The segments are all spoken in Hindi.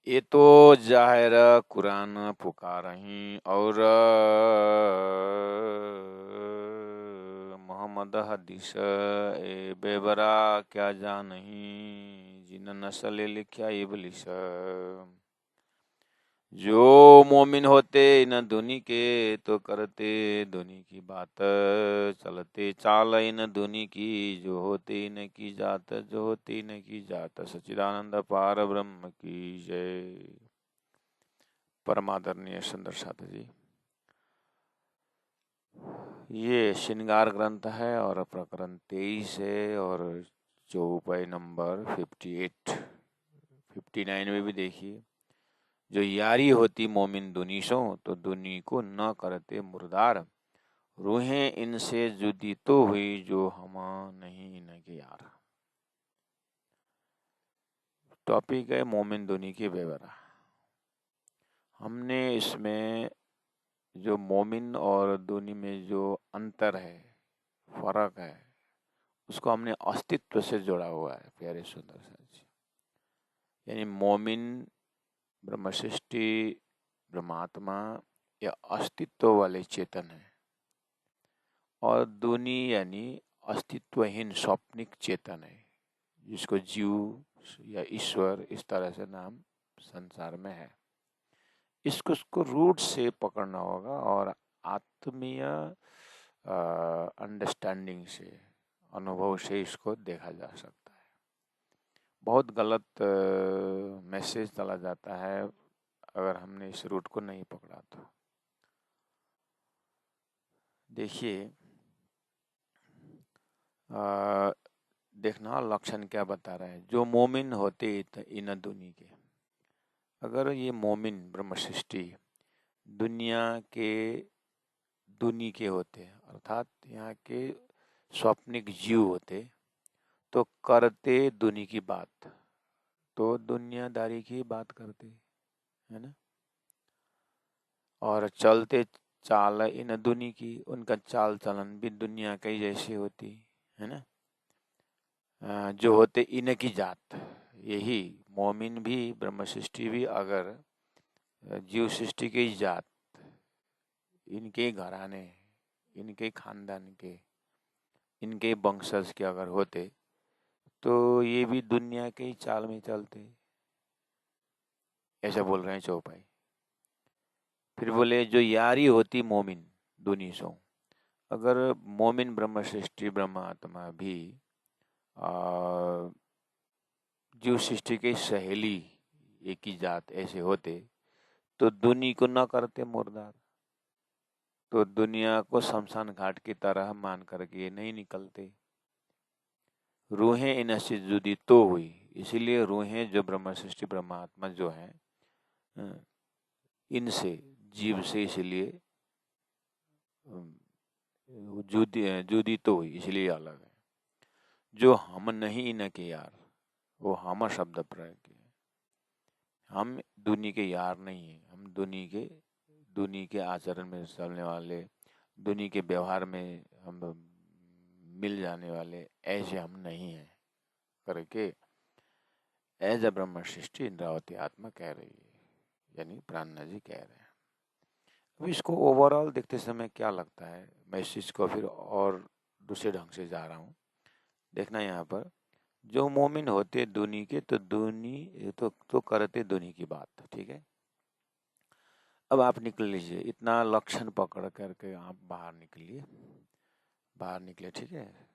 ये तो जाहिर कुरान पुकारहीं और मोहम्मद हदीस ए बेबरा क्या जानहीं जिन नस्ल लिखा इबलिस। जो मोमिन होते इन दुनी के तो करते दुनी की बात, चलते चाल इन दुनी की जो होते इन की जात, जो होती इन की जात। सच्चिदानंद पार ब्रह्म की जय। परमादरणीय सुंदर साधु जी, ये श्रृंगार ग्रंथ है और प्रकरण 23 है और चौपाई नंबर 58 59 में भी देखिए। जो यारी होती मोमिन दुनीसों तो दुनी को न करते मुर्दार, रूहें इनसे जुदी तो हुई जो हम नहीं इनके यार। टॉपिक है मोमिन दुनी की बेवरा। हमने इसमें जो मोमिन और दुनी में जो अंतर है, फर्क है, उसको हमने अस्तित्व से जोड़ा हुआ है प्यारे सुंदर सा जी। यानी मोमिन ब्रह्म सृष्टि ब्रह्मात्मा या अस्तित्व वाले चेतन है, और दुनी यानी अस्तित्वहीन स्वप्निक चेतन है, जिसको जीव या ईश्वर इस तरह से नाम संसार में है। इसको रूट से पकड़ना होगा और आत्मीय अंडरस्टैंडिंग से, अनुभव से इसको देखा जा सकता है। बहुत गलत मैसेज चला जाता है अगर हमने इस रूट को नहीं पकड़ा तो। देखिए, देखना लक्षण क्या बता रहा है। जो मोमिन होते इन दुनी के, अगर ये मोमिन ब्रह्म सृष्टि दुनिया के दुनी के होते, अर्थात यहाँ के स्वप्निक जीव होते, तो करते दुनी की बात, तो दुनियादारी की बात करते, है ना। और चलते चाल इन दुनी की, उनका चाल चलन भी दुनिया की जैसी होती है ना। जो होते इन की जात, यही मोमिन भी ब्रह्म सृष्टि भी अगर जीव सृष्टि की जात, इनके घराने, इनके खानदान के, इनके वंशज के अगर होते, तो ये भी दुनिया के ही चाल में चलते, ऐसा बोल रहे हैं चौपाई। फिर बोले जो यारी होती मोमिन दुनी सो, अगर मोमिन ब्रह्म सृष्टि ब्रह्म आत्मा भी जीव सृष्टि की सहेली एक ही जात ऐसे होते, तो दुनी को न करते मुर्दार, तो दुनिया को शमशान घाट की तरह मान करके नहीं निकलते। रूहें इनसे जुदी तो हुई, इसीलिए रूहें जो ब्रह्म सृष्टि ब्रह्मात्मा जो है इनसे, जीव से, इसलिए जुदी तो हुई, इसलिए अलग है। जो हम नहीं इनके यार, वो हम शब्द प्रयोग किए। हम दुनी के यार नहीं है, हम दुनी के आचरण में चलने वाले, दुनी के व्यवहार में हम मिल जाने वाले, ऐसे हम नहीं हैं करके एज अ ब्रह्म सृष्टि इंद्रावती आत्मा कह रही है, यानी प्राणनाथ जी कह रहे हैं। अब इसको ओवरऑल देखते समय क्या लगता है, मैं इस चीज़ को फिर और दूसरे ढंग से जा रहा हूँ। देखना यहाँ पर, जो मोमिन होते दुनी के तो दुनी तो करते दुनी की बात, ठीक है। अब आप निकल लीजिए, इतना लक्षण पकड़ करके आप बाहर निकलिए, बाहर निकले, ठीक है।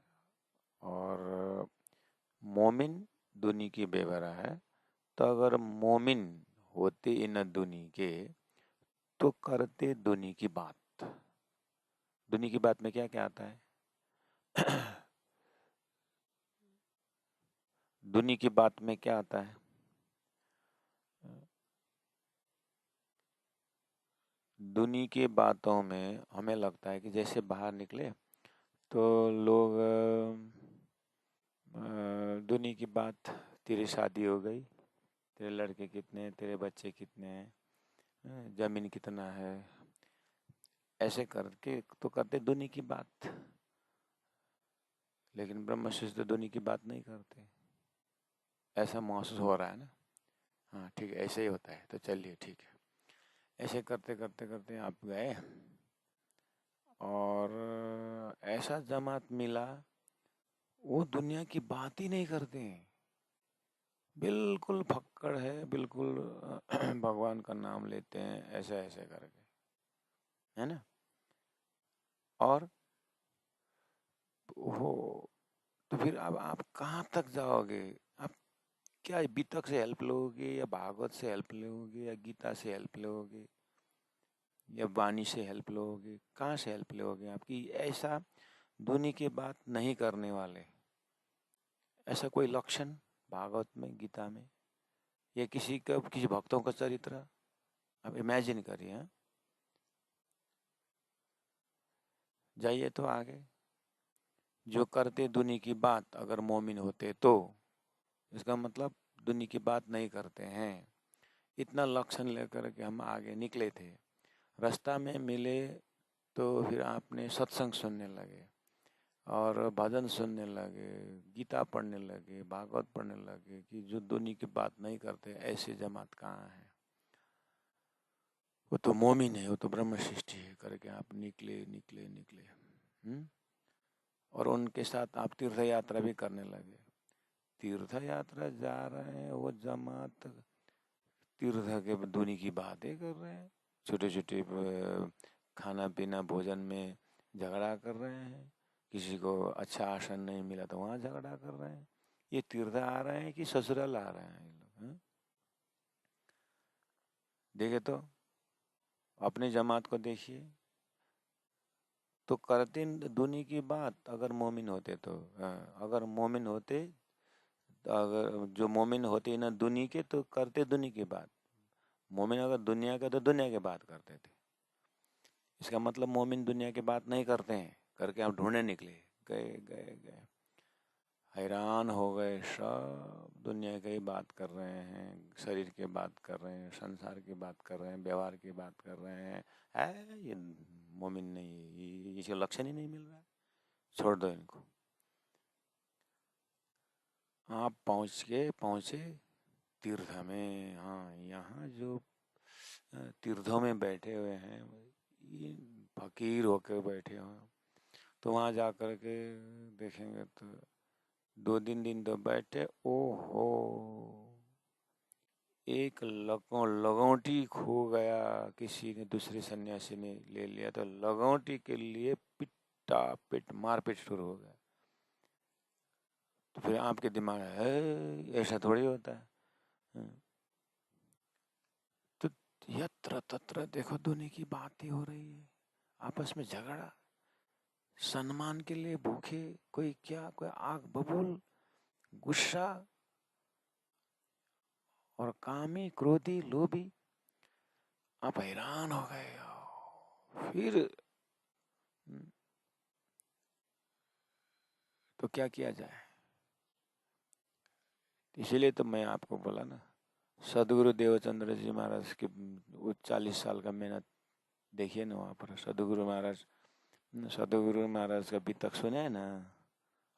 और मोमिन दुनी की बेवरा है, तो अगर मोमिन होते इन दुनी के तो करते दुनी की बात। दुनी की बात में क्या क्या आता है? दुनी की बात में क्या आता है? दुनी की बातों में हमें लगता है कि जैसे बाहर निकले तो लोग दुनी की बात, तेरी शादी हो गई, तेरे लड़के कितने, तेरे बच्चे कितने हैं, जमीन कितना है, ऐसे करके तो करते दुनी की बात। लेकिन ब्रह्म शिष्य दुनी की बात नहीं करते, ऐसा महसूस हो रहा है ना। हाँ ठीक है, ऐसे ही होता है। तो चलिए ठीक है, ऐसे करते करते करते आप गए और ऐसा जमात मिला, वो दुनिया की बात ही नहीं करते हैं, बिल्कुल फक्कड़ है, बिल्कुल भगवान का नाम लेते हैं ऐसे ऐसे करके, है ना। और वो तो फिर अब आप कहाँ तक जाओगे? आप क्या बीतक से हेल्प लोगे, या भागवत से हेल्प लोगे, या गीता से हेल्प लोगे, या वाणी से हेल्प लोगे? कहाँ से हेल्प लोगे? आपकी ऐसा दुनिया की बात नहीं करने वाले, ऐसा कोई लक्षण भागवत में, गीता में, या किसी का, किसी भक्तों का चरित्र आप इमेजिन करिए। हाँ? जाइए तो आगे, जो करते दुनिया की बात अगर मोमिन होते तो इसका मतलब दुनिया की बात नहीं करते हैं। इतना लक्षण लेकर के हम आगे निकले थे, रास्ता में मिले तो फिर आपने सत्संग सुनने लगे और भजन सुनने लगे, गीता पढ़ने लगे, भागवत पढ़ने लगे कि जो दुनिया की बात नहीं करते ऐसी जमात कहाँ है, वो तो मोमिन है, वो तो ब्रह्म सृष्टि है करके आप निकले निकले निकले। और उनके साथ आप तीर्थ यात्रा भी करने लगे। तीर्थ यात्रा जा रहे हैं, वो जमात तीर्थ के दुनिया की बातें कर रहे हैं, छोटे छोटे खाना पीना भोजन में झगड़ा कर रहे हैं, किसी को अच्छा आसन नहीं मिला तो वहाँ झगड़ा कर रहे हैं। ये तीर्थ आ रहे हैं कि ससुराल आ रहे हैं ये लोग? हाँ? देखे तो अपनी जमात को देखिए, तो करते दुनिया की बात अगर मोमिन होते तो। अगर मोमिन होते, तो अगर जो मोमिन होते ना दुनिया के, तो करते दुनिया की बात। मोमिन अगर दुनिया का, तो दुनिया की बात करते थे। इसका मतलब मोमिन दुनिया की बात नहीं करते हैं करके आप ढूंढने निकले, गए गए गए, हैरान हो गए, सब दुनिया की बात कर रहे हैं, शरीर की बात कर रहे हैं, संसार की बात कर रहे हैं, व्यवहार की बात कर रहे हैं। ये मोमिन नहीं है, ये इसका लक्षण ही नहीं मिल रहा है, छोड़ दो इनको। आप पहुँचे तीर्थ में। हाँ, यहाँ जो तीर्थों में बैठे हुए हैं, ये फकीर होकर बैठे हुए, तो वहाँ जा कर के देखेंगे तो 2-3 दिन तो बैठे, ओहो, एक लगौटी खो गया, किसी ने, दूसरे सन्यासी ने ले लिया, तो लगौटी के लिए पिटा पिट मारपीट शुरू हो गया। तो फिर आपके दिमाग है ऐसा थोड़ी होता है। तो यत्र तत्र देखो दुनिया की बात ही हो रही है, आपस में झगड़ा, सम्मान के लिए भूखे, कोई क्या, कोई आग बबूल, गुस्सा, और कामी क्रोधी लोभी। आप हैरान हो गए हो। फिर तो क्या किया जाए? इसीलिए तो मैं आपको बोला ना, सदगुरु देवचंद्र जी महाराज के वो 40 साल का मेहनत देखिए ना वहाँ पर। सदगुरु महाराज का बीतक सुने है ना,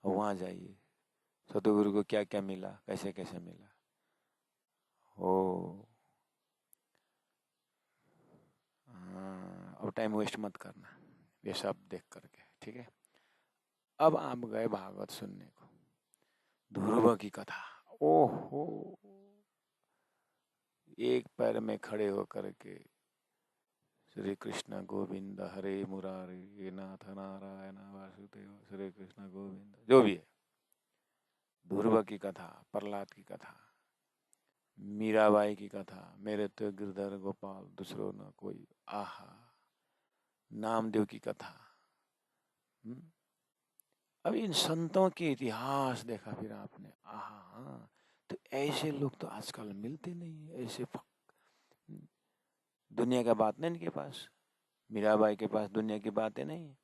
वहाँ जाइए, सदगुरु को क्या क्या मिला, कैसे कैसे मिला। ओ हाँ, अब टाइम वेस्ट मत करना ये सब देख करके, ठीक है। अब आप गए भागवत सुनने को, ध्रुव की कथा। ओहो, एक पैर में खड़े होकर के श्री कृष्ण गोविंद हरे मुरारी नाथ नारायण वासुदेव श्री कृष्ण गोविंद, जो भी है, ध्रुव की कथा, प्रहलाद की कथा, मीराबाई की कथा, मेरे तो गिरधर गोपाल दूसरो न कोई, आहा, नामदेव की कथा। अब इन संतों के इतिहास देखा फिर आपने, आहा, तो ऐसे लोग तो आजकल मिलते नहीं है, ऐसे दुनिया का बात नहीं इनके पास। मीराबाई के पास दुनिया की बातें नहीं।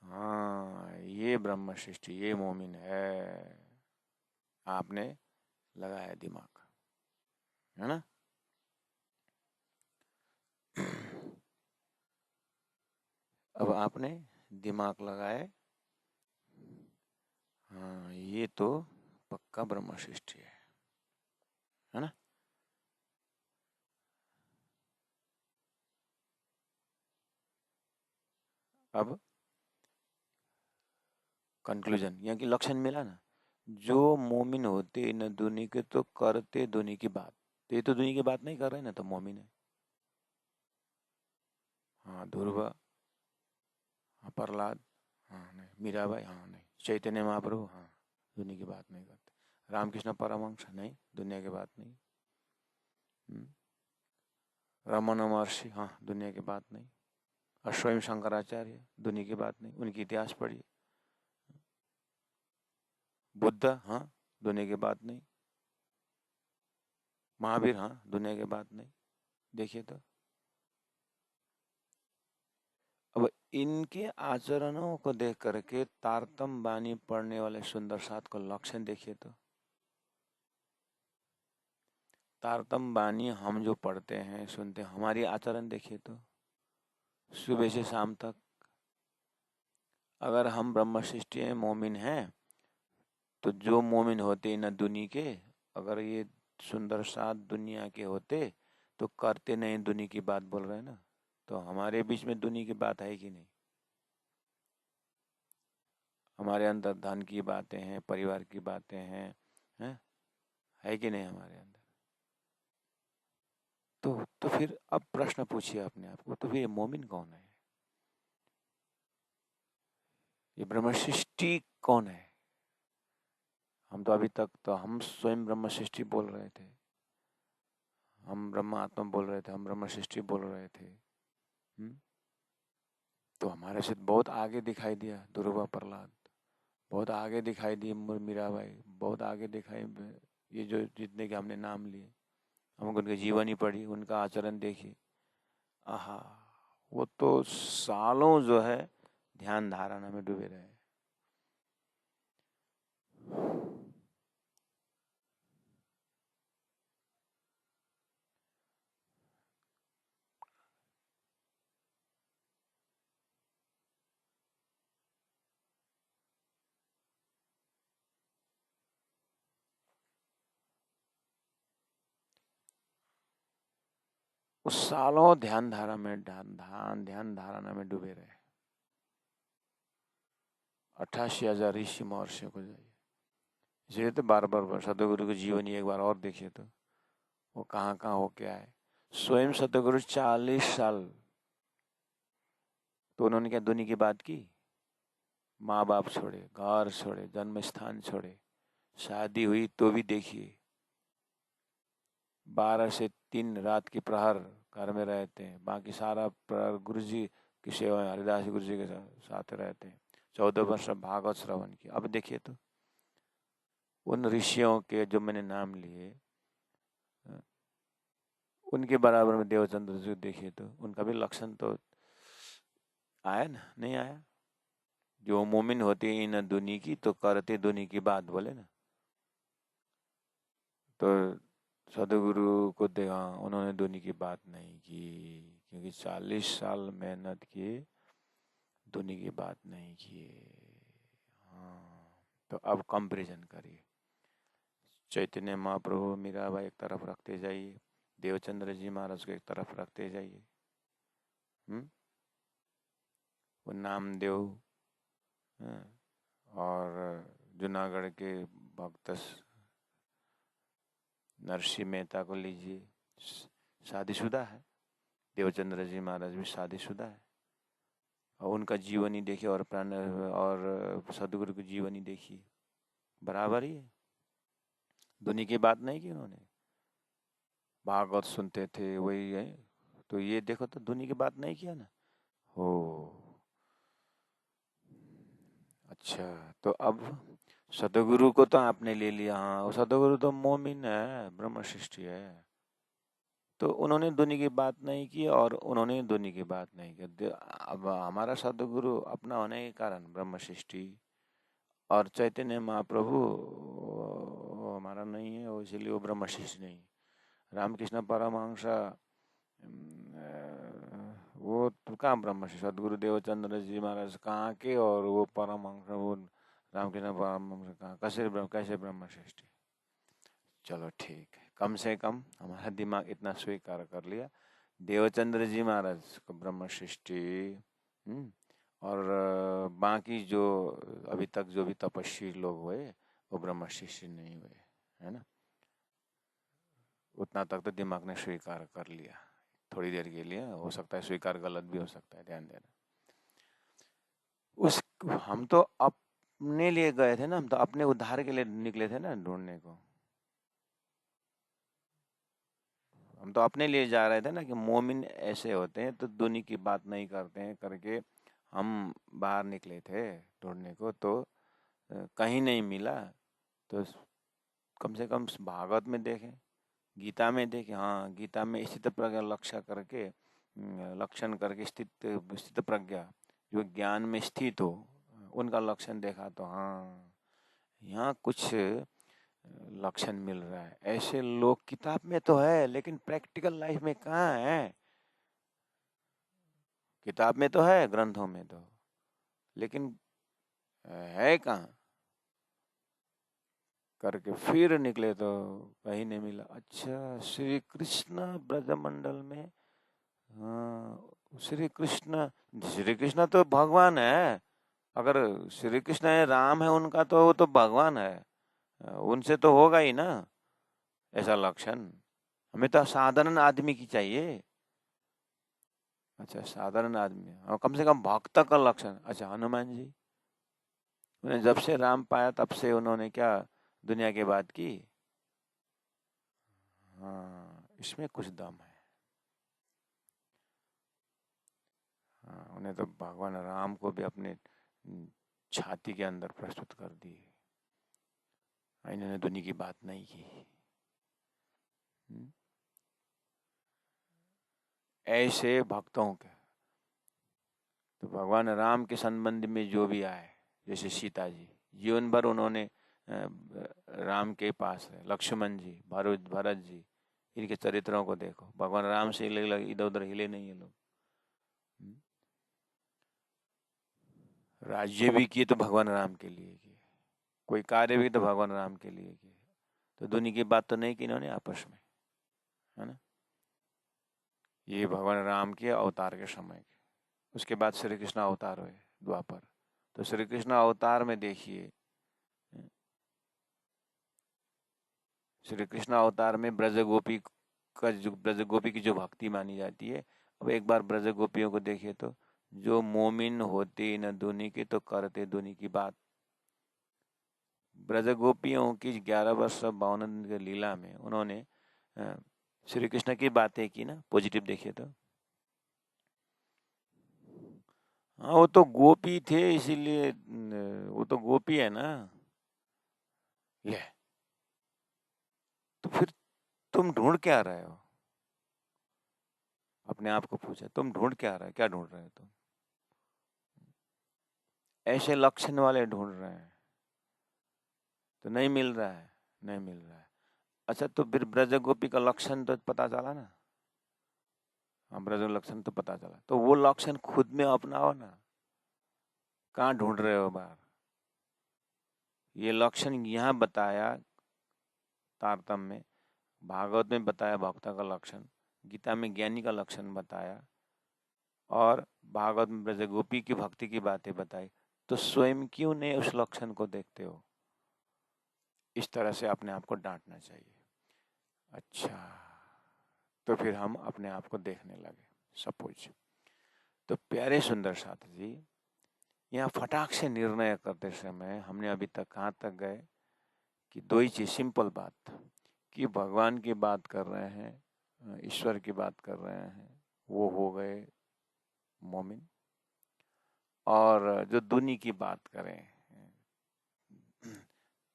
हाँ, ये ब्रह्म सृष्टि, ये मोमिन है। आपने लगाया दिमाग, है ना। अब आपने दिमाग लगाए, हाँ ये तो पक्का ब्रह्म सृष्टि है ना। अब कंक्लूजन यहाँ की लक्षण मिला ना, जो मोमिन होते न दुनिया के तो करते दुनिया की बात, तो ये तो दुनिया की बात नहीं कर रहे ना, तो मोमिन है। हाँ ध्रुव, हाँ प्रहलाद, हाँ नहीं, मीराबाई, हाँ नहीं, चैतन्य महाप्रभु, हाँ दुनिया की बात नहीं करते। रामकृष्ण परमहंस, नहीं दुनिया की बात नहीं। रमन महर्षि, हाँ दुनिया की बात नहीं। और स्वयं शंकराचार्य, दुनिया की बात नहीं, उनकी इतिहास पढ़िए। बुद्ध, हाँ दुनिया की बात नहीं। महावीर, हाँ दुनिया की बात नहीं। देखिए तो अब इनके आचरणों को देख करके तारतम बानी पढ़ने वाले सुंदर साथ को लक्षण देखिए तो। तारतम बानी हम जो पढ़ते हैं सुनते हैं, हमारी आचरण देखिए तो, सुबह से शाम तक। अगर हम ब्रह्म सृष्टि में मोमिन हैं, तो जो मोमिन होते न दुनिया के, अगर ये सुंदर साथ दुनिया के होते तो करते नहीं दुनिया की बात बोल रहे हैं ना, तो हमारे बीच में दुनिया की बात है कि नहीं? हमारे अंदर धन की बातें हैं, परिवार की बातें हैं, हैं? है कि नहीं हमारे अंदर? तो फिर अब प्रश्न पूछिए अपने आप को, तो फिर ये मोमिन कौन है? ये ब्रह्म सृष्टि कौन है? हम तो अभी तक तो हम स्वयं ब्रह्म सृष्टि बोल रहे थे, हम ब्रह्म आत्मा बोल रहे थे, हम ब्रह्म सृष्टि बोल रहे थे। तो हमारे से बहुत आगे दिखाई दिया ध्रुव, प्रहलाद बहुत आगे दिखाई दी, मीराबाई बहुत आगे दिखाई। ये जो जितने के हमने नाम लिए, हम उनके जीवन ही पढ़ी, उनका आचरण देखिए। आहा, वो तो सालों जो है ध्यान धारणा में डूबे रहे। उस सालों ध्यान धारणा में ध्यान धारणा में डूबे रहे। 88,000 ऋषि महर्षियों को जाइए, इसलिए तो बार बार सतगुरु की जीवनी एक बार और देखिए तो वो कहाँ कहाँ हो क्या है। स्वयं सतगुरु 40 साल, तो उन्होंने क्या दुनिया की बात की? माँ बाप छोड़े, घर छोड़े, जन्म स्थान छोड़े, शादी हुई तो भी देखिए 12 से 3 रात की प्रहर घर में रहते हैं, बाकी सारा प्रहर गुरु जी की सेवा में हरिदास गुरु जी के साथ रहते हैं। 14 वर्ष भागवत श्रवण की। अब देखिए तो उन ऋषियों के जो मैंने नाम लिए, उनके बराबर में देवचंद्र जी देखिए तो उनका भी लक्षण तो आया ना, नहीं आया? जो मोमिन होते हैं इन दुनिया की तो करते दुनिया की बात, बोले ना। तो सदगुरु को देखा, उन्होंने दुनिया की बात नहीं की, क्योंकि 40 साल मेहनत किए, दुनिया की बात नहीं किए। हाँ, तो अब कंपैरिजन करिए। चैतन्य महाप्रभु मीराबाई एक तरफ रखते जाइए, देवचंद्र जी महाराज को एक तरफ रखते जाइए, वो नामदेव, और जूनागढ़ के भक्त नरसिंह मेहता को लीजिए, शादीशुदा है। देवचंद्र जी महाराज भी शादीशुदा है, और उनका जीवनी देखिए, और प्राण और सदगुरु की जीवनी देखिए, बराबर ही है। दुनिया की बात नहीं की उन्होंने, भागवत सुनते थे वही है। तो ये देखो तो दुनिया की बात नहीं किया ना। हो, अच्छा, तो अब सतगुरु को तो आपने ले लिया, हाँ सतगुरु तो मोमिन है, ब्रह्म सृष्टि है, तो उन्होंने दुनिया की बात नहीं की और उन्होंने दुनिया की बात नहीं की। अब हमारा सदगुरु अपना होने के कारण ब्रह्म सृष्टि, और चैतन्य महाप्रभु वो हमारा नहीं है, वो इसलिए वो ब्रह्म सृष्टि नहीं। रामकृष्ण परमहंस वो तो कहाँ ब्रह्म सृष्टि, सदगुरु देवचंद्र जी महाराज कहाँ के, और वो परमहंस वो रामकृष्ण परमहंस कहाँ, कैसे ब्रह्म सृष्टि? चलो ठीक है, कम से कम हमारा दिमाग इतना स्वीकार कर लिया, देवचंद्र जी महाराज को ब्रह्म सृष्टि, और बाकी जो अभी तक जो भी तपस्वी लोग हुए वो ब्रह्मशिष्य नहीं हुए, है ना। उतना तक तो दिमाग ने स्वीकार कर लिया थोड़ी देर के लिए, हो सकता है स्वीकार गलत भी हो सकता है, ध्यान देना। उस हम तो अपने लिए गए थे ना, हम तो अपने उद्धार के लिए निकले थे ना ढूंढने को। हम तो अपने लिए जा रहे थे ना कि मोमिन ऐसे होते हैं तो दुनिया की बात नहीं करते हैं करके हम बाहर निकले थे ढूंढने को। तो कहीं नहीं मिला तो कम से कम भागवत में देखें, गीता में देखें। हाँ, गीता में स्थित प्रज्ञा लक्ष्य करके लक्षण करके स्थित स्थित प्रज्ञा जो ज्ञान में स्थित हो उनका लक्षण देखा तो हाँ यहाँ कुछ लक्षण मिल रहा है। ऐसे लोग किताब में तो है लेकिन प्रैक्टिकल लाइफ में कहाँ है। किताब में तो है, ग्रंथों में तो, लेकिन है कहाँ। करके फिर निकले तो कहीं नहीं मिला। अच्छा, श्री कृष्ण ब्रजमंडल में, हाँ श्री कृष्ण तो भगवान है। अगर श्री कृष्ण है, राम है उनका, तो वो तो भगवान है, उनसे तो होगा ही ना ऐसा लक्षण। हमें तो साधारण आदमी की चाहिए। अच्छा, साधारण आदमी, और कम से कम भक्त का लक्षण। अच्छा, हनुमान जी, उन्हें जब से राम पाया तब से उन्होंने क्या दुनिया की बात की। हाँ, इसमें कुछ दम है। हाँ, उन्हें तो भगवान राम को भी अपने छाती के अंदर प्रस्तुत कर दी, इन्होंने दुनिया की बात नहीं की। ऐसे भक्तों के तो भगवान राम के संबंध में जो भी आए, जैसे सीता जी जीवन भर उन्होंने राम के पास है, लक्ष्मण जी, भरत जी, इनके चरित्रों को देखो। भगवान राम से इधर उधर हिले नहीं है लोग। राज्य भी किए तो भगवान राम के लिए किए, कोई कार्य भी तो भगवान राम के लिए किए। तो दुनिया की बात तो नहीं की इन्होंने आपस में, है ना। ये भगवान राम के अवतार के समय के, उसके बाद श्री कृष्ण अवतार हुए द्वापर। तो श्री कृष्ण अवतार में देखिए, श्री कृष्ण अवतार में ब्रज गोपी की जो भक्ति मानी जाती है। अब एक बार ब्रज गोपियों को देखिए तो जो मोमिन होते न दुनी के तो करते दुनी की बात। ब्रज गोपियों की 11 वर्ष 52 दिन की लीला में उन्होंने श्री कृष्ण की बातें की ना, पॉजिटिव देखिए तो। हाँ, वो तो गोपी थे इसीलिए, वो तो गोपी है ना। ले, तो फिर तुम ढूंढ क्या रहे हो? अपने आप को पूछा, तुम ढूंढ क्या रहे हो, क्या ढूंढ रहे हो तुम? ऐसे लक्षण वाले ढूंढ रहे हैं तो नहीं मिल रहा है, नहीं मिल रहा है। अच्छा, तो फिर ब्रज गोपी का लक्षण तो पता चला ना। हाँ, ब्रज लक्षण तो पता चला, तो वो लक्षण खुद में अपनाओ ना। कहाँ ढूंढ रहे हो बाहर? ये लक्षण यहाँ बताया तारतम्य में, भागवत में बताया भक्त का लक्षण, गीता में ज्ञानी का लक्षण बताया, और भागवत में ब्रज गोपी की भक्ति की बातें बताई। तो स्वयं क्यों नहीं उस लक्षण को देखते हो? इस तरह से अपने आप को डांटना चाहिए। अच्छा, तो फिर हम अपने आप को देखने लगे। सपोज तो प्यारे सुंदर साथी जी, यहाँ फटाक से निर्णय करते समय हमने अभी तक कहाँ तक गए कि दो ही चीज, सिंपल बात, कि भगवान की बात कर रहे हैं, ईश्वर की बात कर रहे हैं, वो हो गए मोमिन। और जो दुनी की बात करें,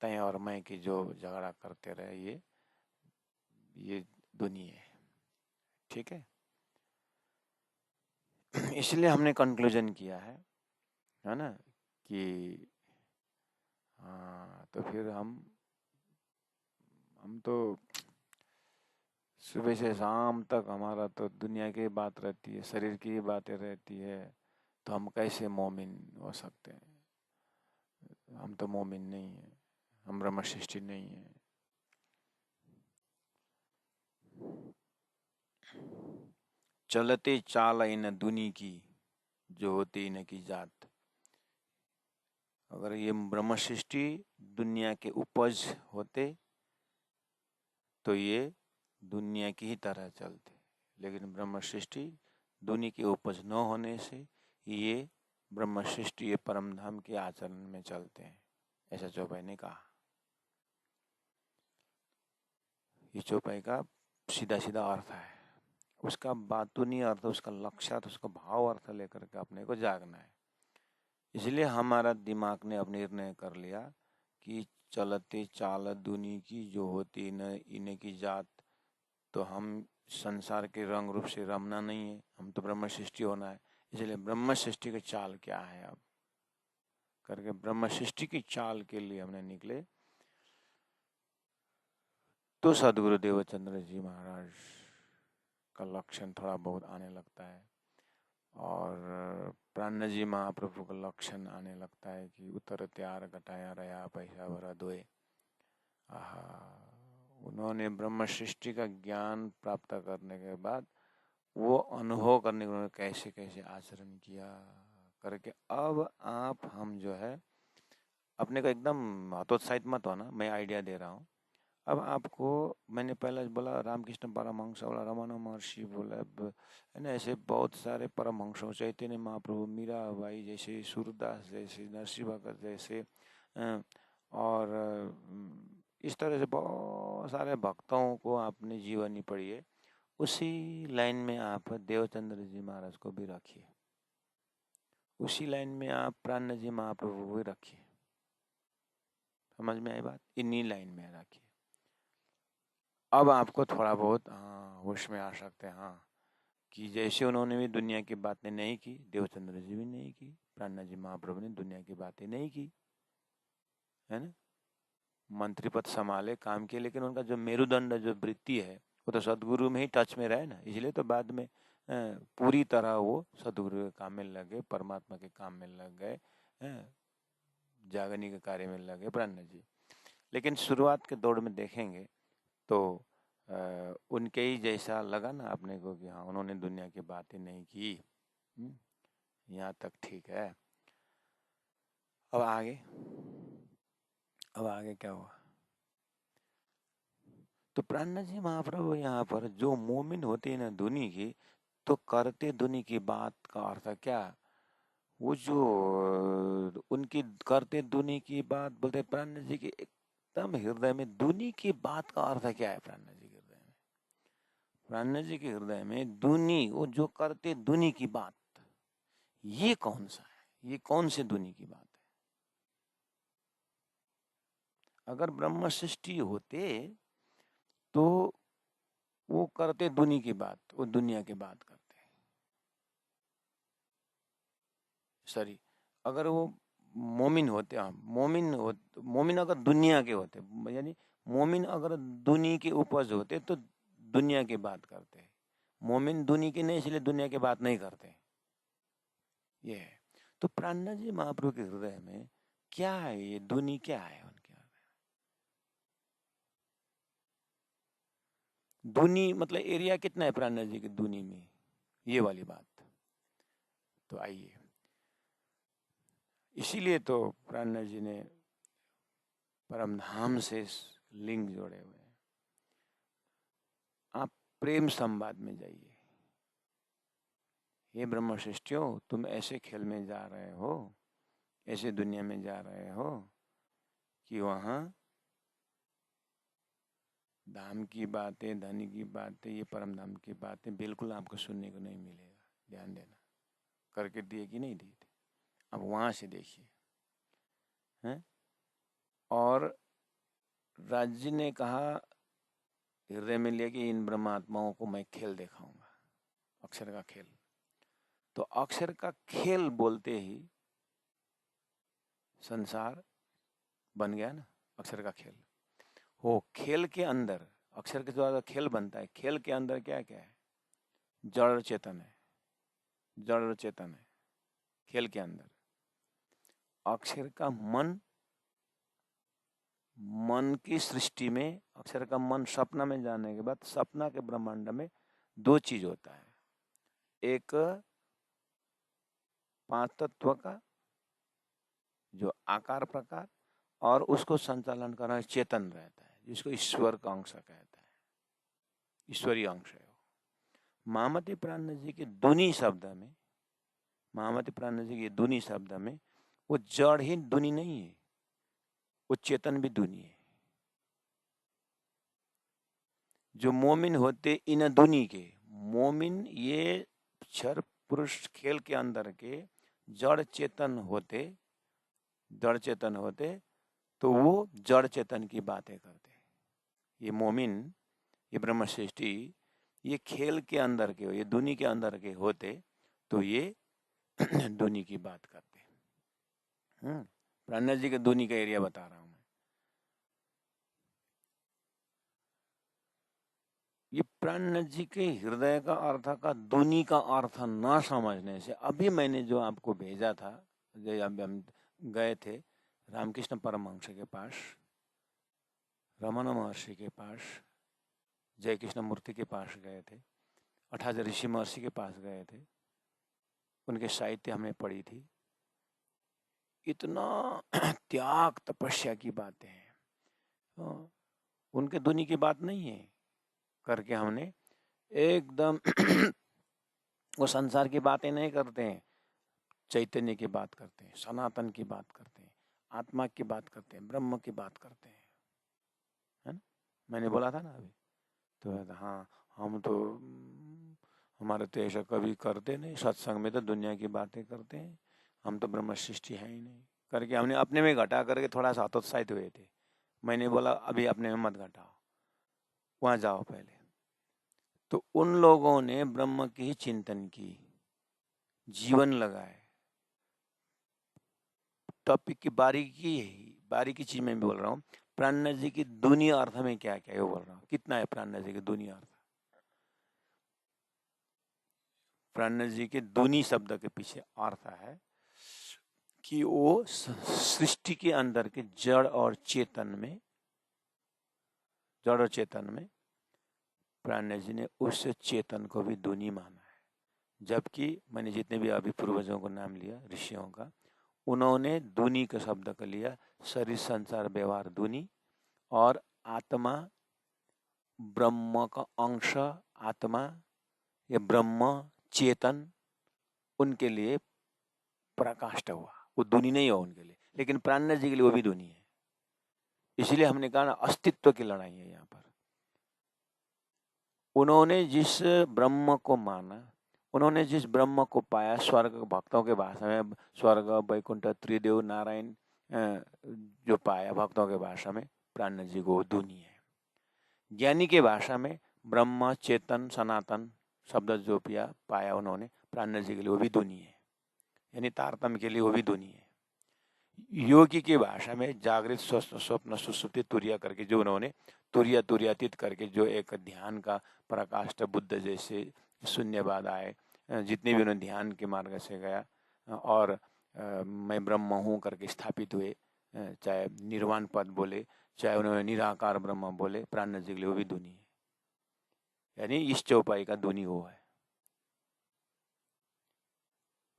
तय और मैं की जो झगड़ा करते रहे, ये दुनी है, ठीक है। इसलिए हमने कंक्लूजन किया है ना, कि हाँ, तो फिर हम तो सुबह से शाम तक हमारा तो दुनिया की बात रहती है, शरीर की बातें रहती है, तो हम कैसे मोमिन हो सकते हैं? हम तो मोमिन नहीं है, हम ब्रह्मशिष्टि नहीं है। चलते चाल इन दुनी की, जो होती न की जात। अगर ये ब्रह्म सृष्टि दुनिया के उपज होते तो ये दुनिया की ही तरह चलते, लेकिन ब्रह्म सृष्टि दुनिया की उपज न होने से ये ब्रह्म सृष्टि ये परम धाम के आचरण में चलते हैं, ऐसा चौपाई ने कहा। ये चौपाई का सीधा सीधा अर्थ है, उसका बातूनी अर्थ, उसका लक्ष्यार्थ, उसका भाव अर्थ लेकर के अपने को जागना है। इसलिए हमारा दिमाग ने अब निर्णय कर लिया कि चलते चाल दुनी की जो होती न इन्हें की जात, तो हम संसार के रंग रूप से रमना नहीं है, हम तो ब्रह्म सृष्टि होना है। इसलिए ब्रह्म सृष्टि की चाल क्या है अब करके ब्रह्म सृष्टि की चाल के लिए हमने निकले। तो सदगुरु देवचंद्र जी महाराज का लक्षण थोड़ा बहुत आने लगता है और प्राण जी महाप्रभु का लक्षण आने लगता है कि उत्तर त्यार घटाया रहा पैसा भरा दोए। उन्होंने ब्रह्म सृष्टि का ज्ञान प्राप्त करने के बाद वो अनुभव करने के उन्होंने कैसे कैसे आचरण किया करके अब आप हम जो है अपने को एकदम हतोत्साहित मत होना, मैं आइडिया दे रहा हूँ। अब आपको मैंने पहले बोला रामकृष्ण परमहंस बोला, रमन महर्षि बोला, है ना, ऐसे बहुत सारे परमहंसों, चैतन्य महाप्रभु, मीराबाई जैसे, सूरदास जैसे, नरसिंह भगत जैसे, और इस तरह से बहुत सारे भक्तों को आपने जीवनी पढ़ी है। उसी लाइन में आप देवचंद्र जी महाराज को भी रखिए, उसी लाइन में आप प्राण जी महाप्रभु को भी रखिए। समझ में आई बात? इन्हीं लाइन में रखिए। अब आपको थोड़ा बहुत होश में आ सकते हैं हाँ कि जैसे उन्होंने भी दुनिया की बातें नहीं की, देवचंद्र जी भी नहीं की, प्राण जी महाप्रभु ने दुनिया की बातें नहीं की, है ना। मंत्री पद संभाले, काम किए, लेकिन उनका जो मेरुदंड जो वृत्ति है वो तो सदगुरु में ही टच में रहे ना, इसलिए तो बाद में पूरी तरह वो सदगुरु के काम में लग गए, परमात्मा के काम में लग गए, जागनी के कार्य में लग गए प्राण जी। लेकिन शुरुआत के दौर में देखेंगे तो उनके ही जैसा लगा ना अपने को कि हाँ उन्होंने दुनिया की बातें नहीं की। यहाँ तक ठीक है। अब आगे क्या हुआ? तो प्राण जी महाप्रभु यहाँ पर जो मोमिन होते हैं ना दुनी की, तो करते दुनी की बात का अर्थ क्या? वो जो उनकी करते दुनी की बात बोलते प्राण जी के एकदम हृदय में, दुनी की बात का अर्थ क्या है प्राण जी के हृदय में? प्राण जी के हृदय में दुनी, वो जो करते दुनी की बात, ये कौन सा है? ये कौन से दुनी की बात है? अगर ब्रह्म सृष्टि होते तो वो करते दुनी की बात, वो दुनिया की बात करते। सॉरी, अगर वो मोमिन होते, हाँ मोमिन अगर दुनिया के होते, यानी मोमिन अगर दुनी के उपज होते तो दुनिया की बात करते। मोमिन दुनी के नहीं, इसलिए दुनिया की बात नहीं करते। ये है। तो प्राणनाथ जी महाप्रभु के हृदय में क्या है? ये दुनी क्या है उनके हृदय? दुनी मतलब एरिया कितना है प्राणनाथ जी की दुनी में, ये वाली बात। तो आइए, इसीलिए तो प्राणनाथ जी ने परमधाम से लिंक जोड़े हुए हैं। आप प्रेम संवाद में जाइए। ये ब्रह्म सृष्टियों, तुम ऐसे खेल में जा रहे हो, ऐसे दुनिया में जा रहे हो कि वहाँ धाम की बातें, धनी की बातें, ये परम धाम की बातें बिल्कुल आपको सुनने को नहीं मिलेगा। ध्यान देना, करके दिए कि नहीं दिए थे। अब वहाँ से देखिए, हैं। और राज्य ने कहा, हृदय में लिया कि इन ब्रह्मात्माओं को मैं खेल दिखाऊंगा, अक्षर का खेल। तो अक्षर का खेल बोलते ही संसार बन गया ना, अक्षर का खेल। हो खेल के अंदर अक्षर के द्वारा खेल बनता है, खेल के अंदर क्या क्या है? जड़ चेतन है, जड़ चेतन है खेल के अंदर। अक्षर का मन, मन की सृष्टि में अक्षर का मन सपना में जाने के बाद सपना के ब्रह्मांड में दो चीज होता है। एक पांच तत्व का जो आकार प्रकार और उसको संचालन करना चेतन रहता है, जिसको ईश्वर का अंश कहता है, ईश्वरीय अंश है। महामती प्राण जी के दुनी शब्द में, महामती प्राण जी के दुनी शब्द में वो जड़ ही दुनी नहीं है, वो चेतन भी दुनी है। जो मोमिन होते इन दुनी के, मोमिन ये क्षर पुरुष खेल के अंदर के जड़ चेतन होते, जड़ चेतन होते तो वो जड़ चेतन की बातें करते। ये मोमिन, ये ब्रह्म सृष्टि, ये खेल के अंदर के, ये दुनी के अंदर के होते तो ये दुनी की बात करते। प्राण जी के दुनी का एरिया बता रहा हूं मैं। ये प्राण जी के हृदय का अर्थ का दुनी का अर्थ ना समझने से, अभी मैंने जो आपको भेजा था, जो हम गए थे रामकृष्ण परमहंस के पास, रमन महर्षि के पास, जय कृष्ण मूर्ति के पास गए थे, अठाज ऋषि महर्षि के पास गए थे, उनके साहित्य हमने पढ़ी थी। इतना त्याग तपस्या की बातें हैं, उनके दुनी की बात नहीं है करके हमने एकदम वो संसार की बातें नहीं करते हैं, चैतन्य की बात करते हैं, सनातन की बात करते हैं, आत्मा की बात करते हैं, ब्रह्म की बात करते हैं, है ना? मैंने बोला था ना अभी तो, हाँ हम तो हमारे तो ऐसा कभी करते नहीं, सत्संग में तो दुनिया की बातें करते हैं, हम तो ब्रह्म सृष्टि है ही नहीं करके हमने अपने में घटा करके थोड़ा सा हतोत्साहित हुए थे। मैंने बोला अभी अपने में मत घटाओ, वहां जाओ पहले। तो उन लोगों ने ब्रह्म की ही चिंतन की, जीवन लगाए, टॉपिक की बारीकी चीज में भी बोल रहा हूँ। प्राण जी की दुनिया अर्थ में क्या क्या है वो बोल रहा हूँ, कितना है प्राण जी की दुनिया अर्थ। प्राण जी के दुनी शब्द के पीछे अर्थ है कि वो सृष्टि के अंदर के जड़ और चेतन में, जड़ और चेतन में प्राण जी ने उस चेतन को भी दुनी माना है। जबकि मैंने जितने भी अभी पूर्वजों को नाम लिया ऋषियों का, उन्होंने दुनी के शब्द का लिया शरीर संसार व्यवहार दुनी, और आत्मा ब्रह्म का अंश, आत्मा ये ब्रह्म चेतन उनके लिए प्रकाष्ट हुआ, वो दुनी नहीं हो उनके लिए, लेकिन प्राण जी के लिए वो भी दुनी है। इसलिए हमने कहा ना अस्तित्व की लड़ाई है यहाँ पर। उन्होंने जिस ब्रह्म को माना, उन्होंने जिस ब्रह्म को पाया, स्वर्ग भक्तों के भाषा में स्वर्ग वैकुंठ त्रिदेव नारायण जो पाया भक्तों के भाषा में, प्राण जी को दुनी है। ज्ञानी के भाषा में ब्रह्म चेतन सनातन शब्द जो पाया उन्होंने, प्राण जी के लिए वो भी दुनी है, यानी तारतम्य के लिए वो भी दुनी है। योगी की भाषा में जागृत स्वप्न सुसुप्ति तुरिया करके जो उन्होंने तुरिया तुरियातीत करके जो एक ध्यान का प्रकाष्ठ बुद्ध जैसे शून्यवाद आए, जितने भी उन्होंने ध्यान के मार्ग से गया और मैं ब्रह्म हूँ करके स्थापित हुए, चाहे निर्वाण पद बोले, चाहे उन्होंने निराकार ब्रह्म बोले, प्राण जी के लिए वो भी दुनी है, यानी इस चौपाई का दुनी वो है।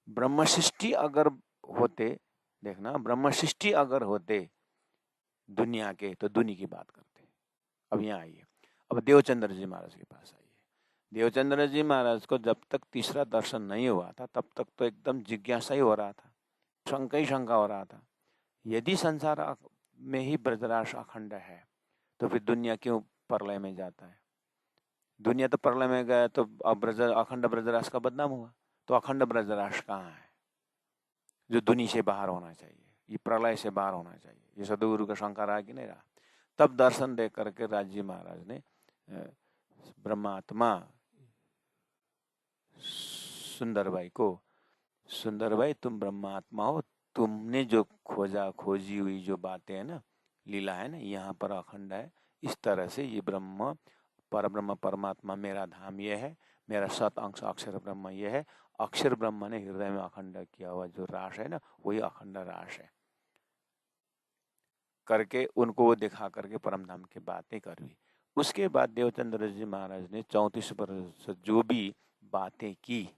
ब्रह्म सृष्टि अगर होते, देखना ब्रह्म सृष्टि अगर होते दुनिया के तो दुनी की बात करते। अब यहाँ आइए, अब देवचंद्र जी महाराज के पास आइए। देवचंद्र जी महाराज को जब तक तीसरा दर्शन नहीं हुआ था तब तक तो एकदम जिज्ञासा ही हो रहा था, शंका ही शंका हो रहा था। यदि संसार में ही ब्रजराज अखंड है तो फिर दुनिया क्यों प्रलय में जाता है? दुनिया तो प्रलय में गया तो अब अखंड ब्रजराज का बदनाम हुआ, तो अखंड ब्रजराज कहाँ है जो दुनी से बाहर होना चाहिए, ये प्रलय से बाहर होना चाहिए? ये सदगुरु का शंका रहा कि नहीं रहा? तब दर्शन दे करके राजी महाराज ने ब्रह्मात्मा सुंदरबाई को, सुंदरबाई तुम ब्रह्मात्मा हो, तुमने जो खोजी हुई जो बातें है ना, लीला है ना, यहाँ पर अखंड है। इस तरह से ये ब्रह्म परब्रह्म परमात्मा मेरा धाम ये है, मेरा सत अंश अक्षर ब्रह्म ये है। अक्षर ब्रह्म ने हृदय में अखंड किया हुआ जो रास है ना, वही अखंड रास है करके उनको वो दिखा करके परम धाम की बातें करवी। उसके बाद देवचंद्र जी महाराज ने 34 वर्ष जो भी बातें की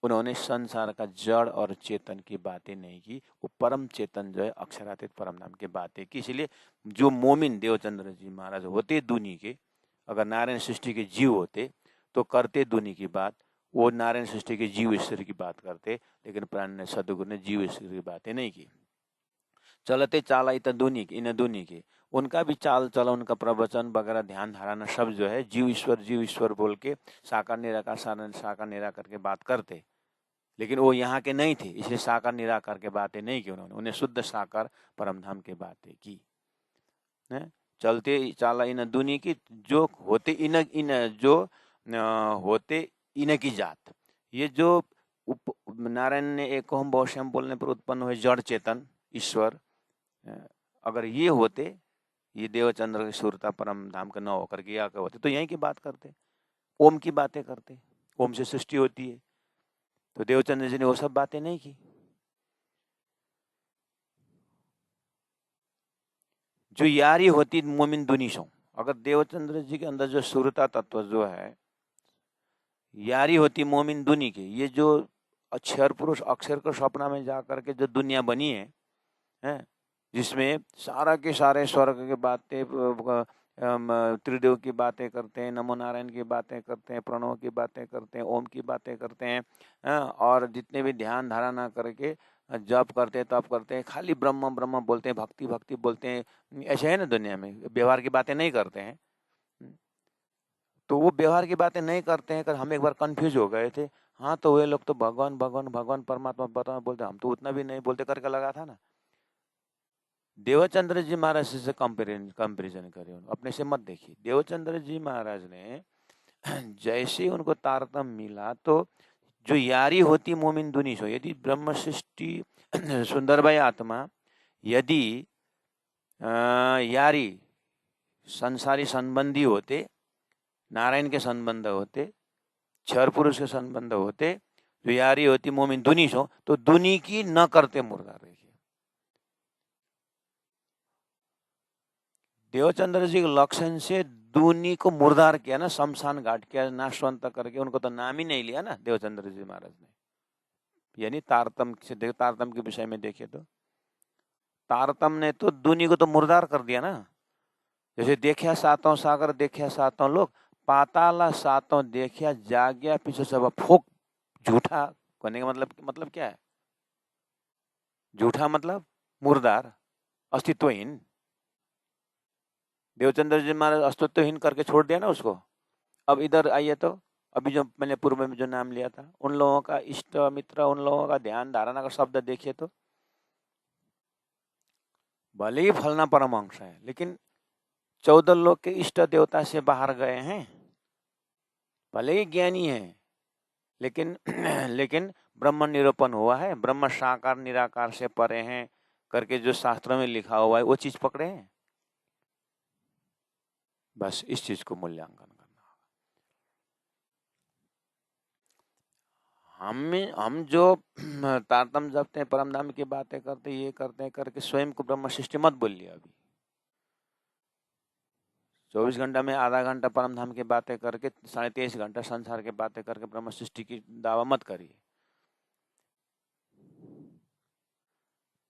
उन्होंने संसार का जड़ और चेतन की बातें नहीं की, वो परम चेतन जो है अक्षरातीत परम धाम की बातें की। इसलिए जो मोमिन देवचंद्र जी महाराज होते दुनी के, अगर नारायण सृष्टि के जीव होते तो करते दुनी की बात, वो नारायण सृष्टि के जीव ईश्वर की बात करते, लेकिन प्राण सदगुरु ने जीव ईश्वर की बातें नहीं की। चलते चाला इन दुनी के, उनका भी चाल चलन, उनका प्रवचन वगैरह ध्यान धारणा सब जो है जीव ईश्वर बोल के साकार निराकार के बात करते, लेकिन वो यहाँ के नहीं थे, इसलिए साकार निराकार के बातें नहीं की उन्होंने, उन्हें शुद्ध साकार परमधाम की बातें की। चलते चाला इन दुनी की, जो होते होते इन की जात, ये जो नारायण ने एक ओम बहुश्याम बोलने पर उत्पन्न हुए जड़ चेतन ईश्वर, अगर ये होते, ये देवचंद्र की सूरता परम धाम के न होकर के या होते तो यहीं की बात करते, ओम की बातें करते, ओम से सृष्टि होती है। तो देवचंद्र जी ने वो सब बातें नहीं की। जो यारी होती मोमिन दुनीशों, अगर देवचंद्र जी के अंदर जो सूरता तत्व जो है यारी होती मोमिन दुनी के, ये जो अक्षर पुरुष अक्षर को स्वप्न में जाकर के जो दुनिया बनी है, जिसमें सारा के सारे स्वर्ग की बातें, त्रिदेव की बातें करते हैं, नमो नारायण की बातें करते हैं, प्रणव की बातें करते हैं, ओम की बातें करते हैं, और जितने भी ध्यान धारणा करके जप करते हैं तप करते हैं, खाली ब्रह्म ब्रह्म बोलते हैं, भक्ति भक्ति बोलते हैं, ऐसे है ना दुनिया में, व्यवहार की बातें नहीं करते हैं। तो वो व्यवहार की बातें नहीं करते हैं। हम एक बार कंफ्यूज हो गए थे, हाँ तो वे लोग तो भगवान भगवान भगवान परमात्मा बता बोलते, हम तो उतना भी नहीं बोलते करके लगा था ना। देवचंद्र जी महाराज से कंपेरिजन करिए, अपने से मत देखिए। देवचंद्र जी महाराज ने जैसे उनको तारतम्य मिला, तो जो यारी होती मोमिन दुनी सो, यदि ब्रह्म सृष्टि सुंदरबाई आत्मा यदि यारी संसारी संबंधी होते, नारायण के संबंध होते, क्षर पुरुष के संबंध होते, जो यारी होती मोमिन दुनी सो, तो दुनी की न करते मुर्दा रही। देवचंद्र जी के लक्षण से दूनी को मुर्दार किया ना, शमशान घाट किया, नाशवंत करके, उनको तो नाम ही नहीं लिया ना देवचंद्र जी महाराज ने। यानी तारतम से, तारतम के विषय में देखे तो तारतम ने तो दूनी को तो मुर्दार कर दिया ना। जैसे देखिया सातों सागर, देखिया सातों लोग, पाताला सातों देखिया, जाग्या पीछे सब फोक। झूठा कहने का मतलब क्या है? झूठा मतलब मुर्दार, अस्तित्वहीन। देवचंद्र जी महाराज अस्तित्वहीन करके छोड़ दिया ना उसको। अब इधर आइए तो अभी जो मैंने पूर्व में जो नाम लिया था, उन लोगों का इष्ट मित्र, उन लोगों का ध्यान धारणा का शब्द देखिए तो भले ही फलना परमहंस है, लेकिन 14 लोग के इष्ट देवता से बाहर गए हैं। भले ही ज्ञानी है, लेकिन लेकिन ब्रह्म निरूपण हुआ है, ब्रह्म साकार निराकार से परे हैं करके जो शास्त्रों में लिखा हुआ है, वो चीज पकड़े हैं। बस इस चीज को मूल्यांकन करना। हम जो तारतम जपते हैं, परमधाम की बातें करते, ये करते हैं करके स्वयं को ब्रह्म सृष्टि मत बोलिए। अभी 24 घंटा में आधा घंटा परमधाम की बातें करके 23.5 घंटा संसार की बातें करके ब्रह्म सृष्टि की दावा मत करिए।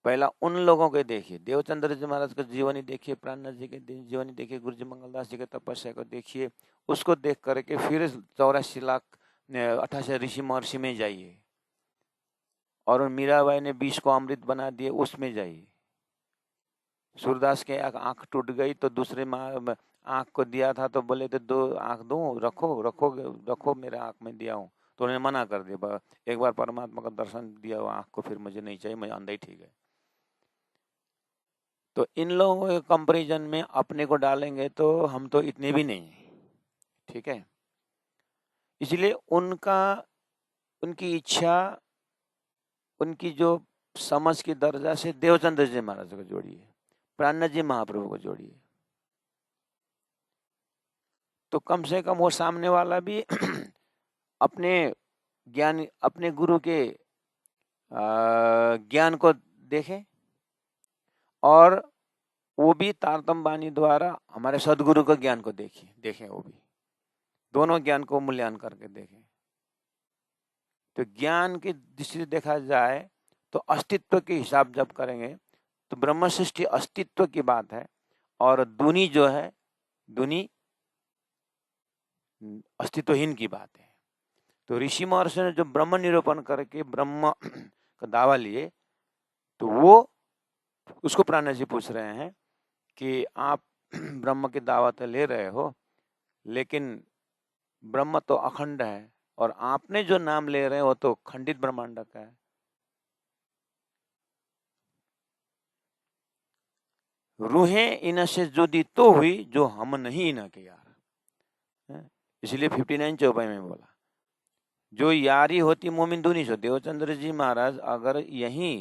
पहला उन लोगों के देखिए, देवचंद्र जी महाराज का जीवनी देखिए, प्राणनाथ जी के जीवनी देखिए, गुरु जी मंगलदास जी के तपस्या को देखिए, उसको देख करके फिर 84 लाख 88 ऋषि महर्षि में जाइए, और मीराबाई ने 20 को अमृत बना दिए, उसमें जाइए। सूरदास के आंख टूट गई तो दूसरे आंख को दिया था, तो बोले तो 2 आंख दूं, रखो मेरे आंख में दिया हूँ, तो उन्होंने मना कर दिया। एक बार परमात्मा का दर्शन दिया हुआ आंख को फिर मुझे नहीं चाहिए, मुझे अंधा ही ठीक है। तो इन लोगों के कंपैरिजन में अपने को डालेंगे तो हम तो इतने भी नहीं, ठीक है। इसलिए उनकी इच्छा, उनकी जो समझ की दर्जा से देवचंद्र जी महाराज को जोड़िए, प्राणनाथ जी महाप्रभु को जोड़िए, तो कम से कम वो सामने वाला भी अपने ज्ञान, अपने गुरु के ज्ञान को देखे, और वो भी तारतम वाणी द्वारा हमारे सदगुरु के ज्ञान को देखें, वो भी दोनों ज्ञान को मूल्यांकन करके देखें। तो ज्ञान की दृष्टि से देखा जाए तो अस्तित्व के हिसाब जब करेंगे तो ब्रह्म सृष्टि अस्तित्व की बात है, और दुनी जो है, दुनी अस्तित्वहीन की बात है। तो ऋषि महर्षि ने जो ब्रह्म निरूपण करके ब्रह्म का दावा लिए, तो वो उसको प्राण जी पूछ रहे हैं कि आप ब्रह्म की दावा तो ले रहे हो, लेकिन ब्रह्म तो अखंड है, और आपने जो नाम ले रहे हो वो तो खंडित ब्रह्मांड का है। रूहें इनसे जुदी तो हुई जो हम नहीं इना के यार। इसलिए 59 चौपाई में बोला, जो यारी होती मोमिन दुनी से। देवचंद्र जी महाराज अगर यही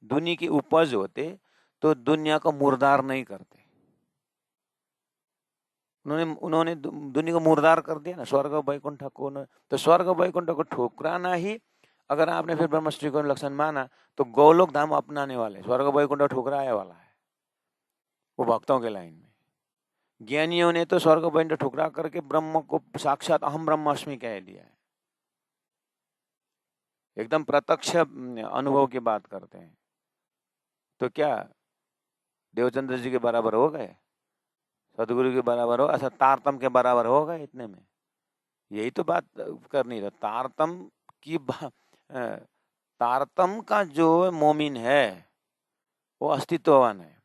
दुनी की उपज होते तो दुनिया को मुर्दार नहीं करते। उन्होंने दुनिया को मुर्दार कर दिया ना, स्वर्ग वैकुंठ को। तो स्वर्ग वैकुंठ को ठुकराना ही, अगर आपने फिर ब्रह्मश्री को लक्षण माना तो गौलोक धाम अपनाने वाले, स्वर्ग वैकुंठ ठुकराने वाला है वो भक्तों के लाइन में। ज्ञानियों ने तो स्वर्ग वैकुंठ ठुकरा करके ब्रह्म को साक्षात अहम ब्रह्मास्मि कह दिया है। एकदम प्रत्यक्ष अनुभव की बात करते हैं। तो क्या देवचंद्र जी के बराबर हो गए, सदगुरु के बराबर हो, ऐसा तारतम के बराबर हो गए इतने में? यही तो बात करनी है। तारतम की तारतम का जो मोमिन है वो अस्तित्ववान है,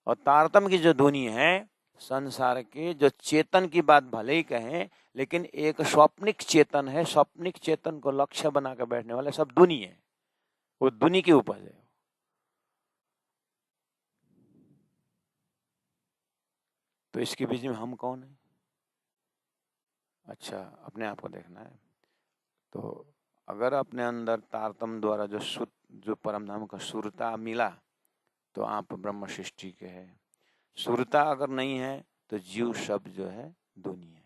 और तारतम की जो धुनी है, संसार के जो चेतन की बात भले ही कहें, लेकिन एक स्वप्निक चेतन है। स्वप्निक चेतन को लक्ष्य बनाकर बैठने वाले सब दुनी है, वो दुनी की उपज है। तो इसके बीच में हम कौन है? अच्छा, अपने आप को देखना है। तो अगर अपने अंदर तारतम द्वारा जो परम धाम का सुरता मिला तो आप ब्रह्म सृष्टि के हैं। सुरता अगर नहीं है तो जीव शब्द जो है दुनी है,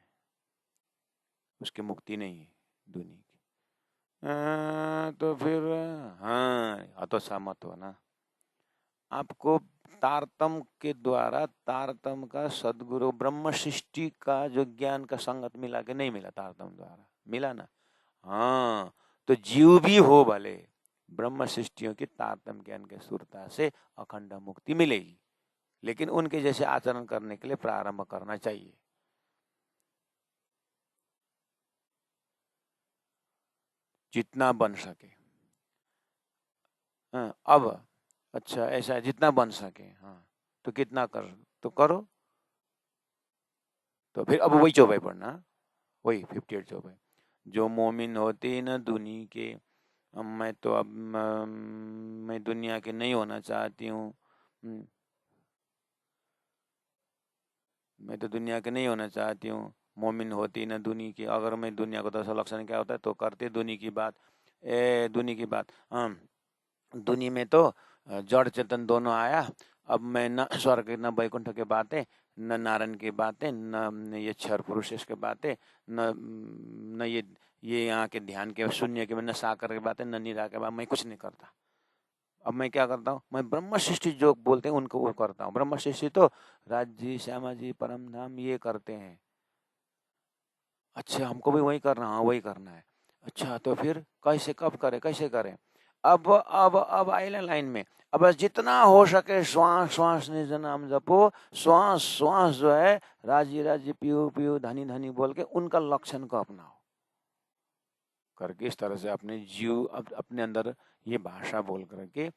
उसकी मुक्ति नहीं है दुनी की। तो फिर हाँ, हतोत्साह हो ना। आपको तारतम के द्वारा, तारतम का सदगुरु ब्रह्म सृष्टि का जो ज्ञान का संगत मिला कि नहीं मिला? तारतम द्वारा मिला ना। हाँ, तो जीव भी हो भले, ब्रह्म सृष्टियों की तारतम ज्ञान के सुरता से अखंड मुक्ति मिलेगी, लेकिन उनके जैसे आचरण करने के लिए प्रारंभ करना चाहिए। जितना बन सके। हाँ, अब अच्छा ऐसा है, जितना बन सके। हाँ, तो कितना कर तो करो। तो फिर अब वही चौपाई पढ़ना, वही 58 चौपाई। जो मोमिन होते न दुनी के, मैं तो अब मैं दुनिया के नहीं होना चाहती हूँ। मैं तो दुनिया के नहीं होना चाहती हूँ। मोमिन होती न दुनी की। अगर मैं दुनिया को, दरअसल लक्षण क्या होता है, तो करते दुनी की बात। दुनी की बात। दुनी में तो जड़ चेतन दोनों आया। अब मैं न स्वर्ग न वैकुंठ के बातें, न नारायण की बातें, न ये क्षर पुरुष के बातें, न ये यहाँ के ध्यान के शून्य के, न साकर की बातें, न निरा के बात, मैं कुछ नहीं करता। अब मैं क्या करता हूँ? मैं ब्रह्म सृष्टि जो बोलते हैं उनको वो करता हूँ। ब्रह्म सृष्टि तो राज जी, श्यामा जी, परम धाम ये करते हैं। अच्छा, हमको भी वही करना? हाँ, वही करना है। अच्छा, तो फिर कैसे, कब करे, कैसे करें? अब आए लाइन में। अब जितना हो सके श्वास श्वास निज नाम जपो। श्वास श्वास जो है राजी राजी, पियो पियो, धनी धनी बोल के उनका लक्षण को अपनाओ करके, इस तरह से अपने जीव, अपने अंदर ये भाषा बोल करके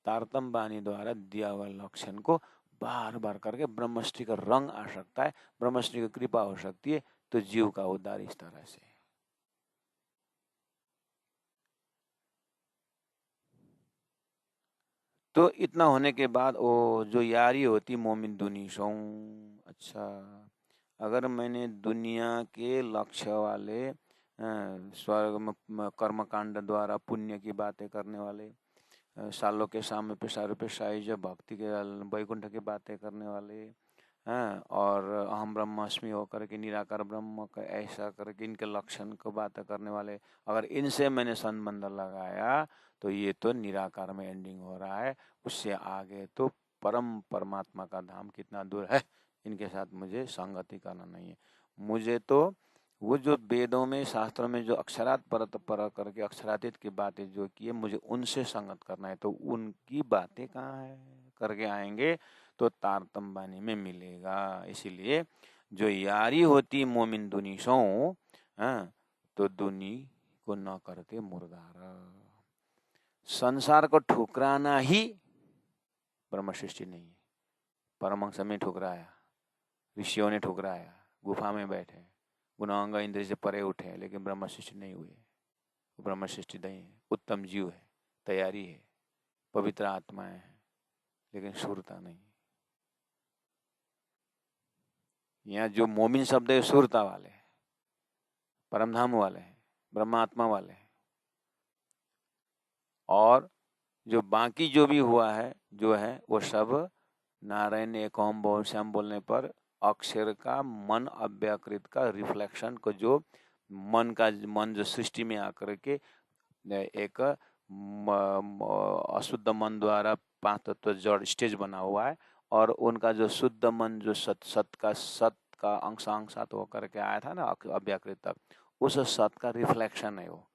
तारतम वाणी द्वारा दिया हुआ लक्षण को बार बार करके ब्रह्मश्री का रंग आ सकता है, ब्रह्मश्री की कृपा हो सकती है, तो जीव का उद्धार इस तरह से। तो इतना होने के बाद ओ जो यारी होती मोमिन दुनी सौ। अच्छा, अगर मैंने दुनिया के लक्ष्य वाले स्वर्ग कर्मकांड द्वारा पुण्य की बातें करने वाले, सालों के सामने पेशारों पे साइज भक्ति के वैकुंठ की बातें करने वाले हैं, और अहम ब्रह्मास्मि होकर के निराकार ब्रह्म का ऐसा करके इनके लक्षण को बातें करने वाले, अगर इनसे मैंने संबंध लगाया तो ये तो निराकार में एंडिंग हो रहा है। उससे आगे तो परम परमात्मा का धाम कितना दूर है, इनके साथ मुझे संगति करना नहीं है। मुझे तो वो जो वेदों में शास्त्रों में जो अक्षरात परत पर करके अक्षरातीत की बातें जो की है मुझे उनसे संगत करना है, तो उनकी बातें कहाँ है करके आएंगे तो तारतम बानी में मिलेगा। इसीलिए जो यारी होती मोमिन दुनी सो, हाँ, तो दुनी को न करते मुर्दार। संसार को ठुकराना ही ब्रह्म सृष्टि नहीं है। परमहंस में ठुकराया, ऋषियों ने ठुकराया, गुफा में बैठे, गुणांग इंद्र से परे उठे, लेकिन ब्रह्म सृष्टि नहीं हुए। ब्रह्म सृष्टि नहीं है, उत्तम जीव है, तैयारी है, पवित्र आत्माएं हैं, लेकिन सुरता नहीं। यहाँ जो मोमिन शब्द है सुरता वाले हैं, परमधाम वाले हैं, ब्रह्मात्मा वाले हैं। और जो बाकी जो भी हुआ है जो है वो सब नारायण एक ओम बोल श्याम बोलने पर अक्षर का मन अव्याकृत का रिफ्लेक्शन को जो मन जो सृष्टि में आकर के एक अशुद्ध मन द्वारा पांच तत्व जड़ स्टेज बना हुआ है, और उनका जो शुद्ध मन जो सत का अंशांशात होकर के आया था ना अव्याकृत तक, उस सत का रिफ्लेक्शन है वो।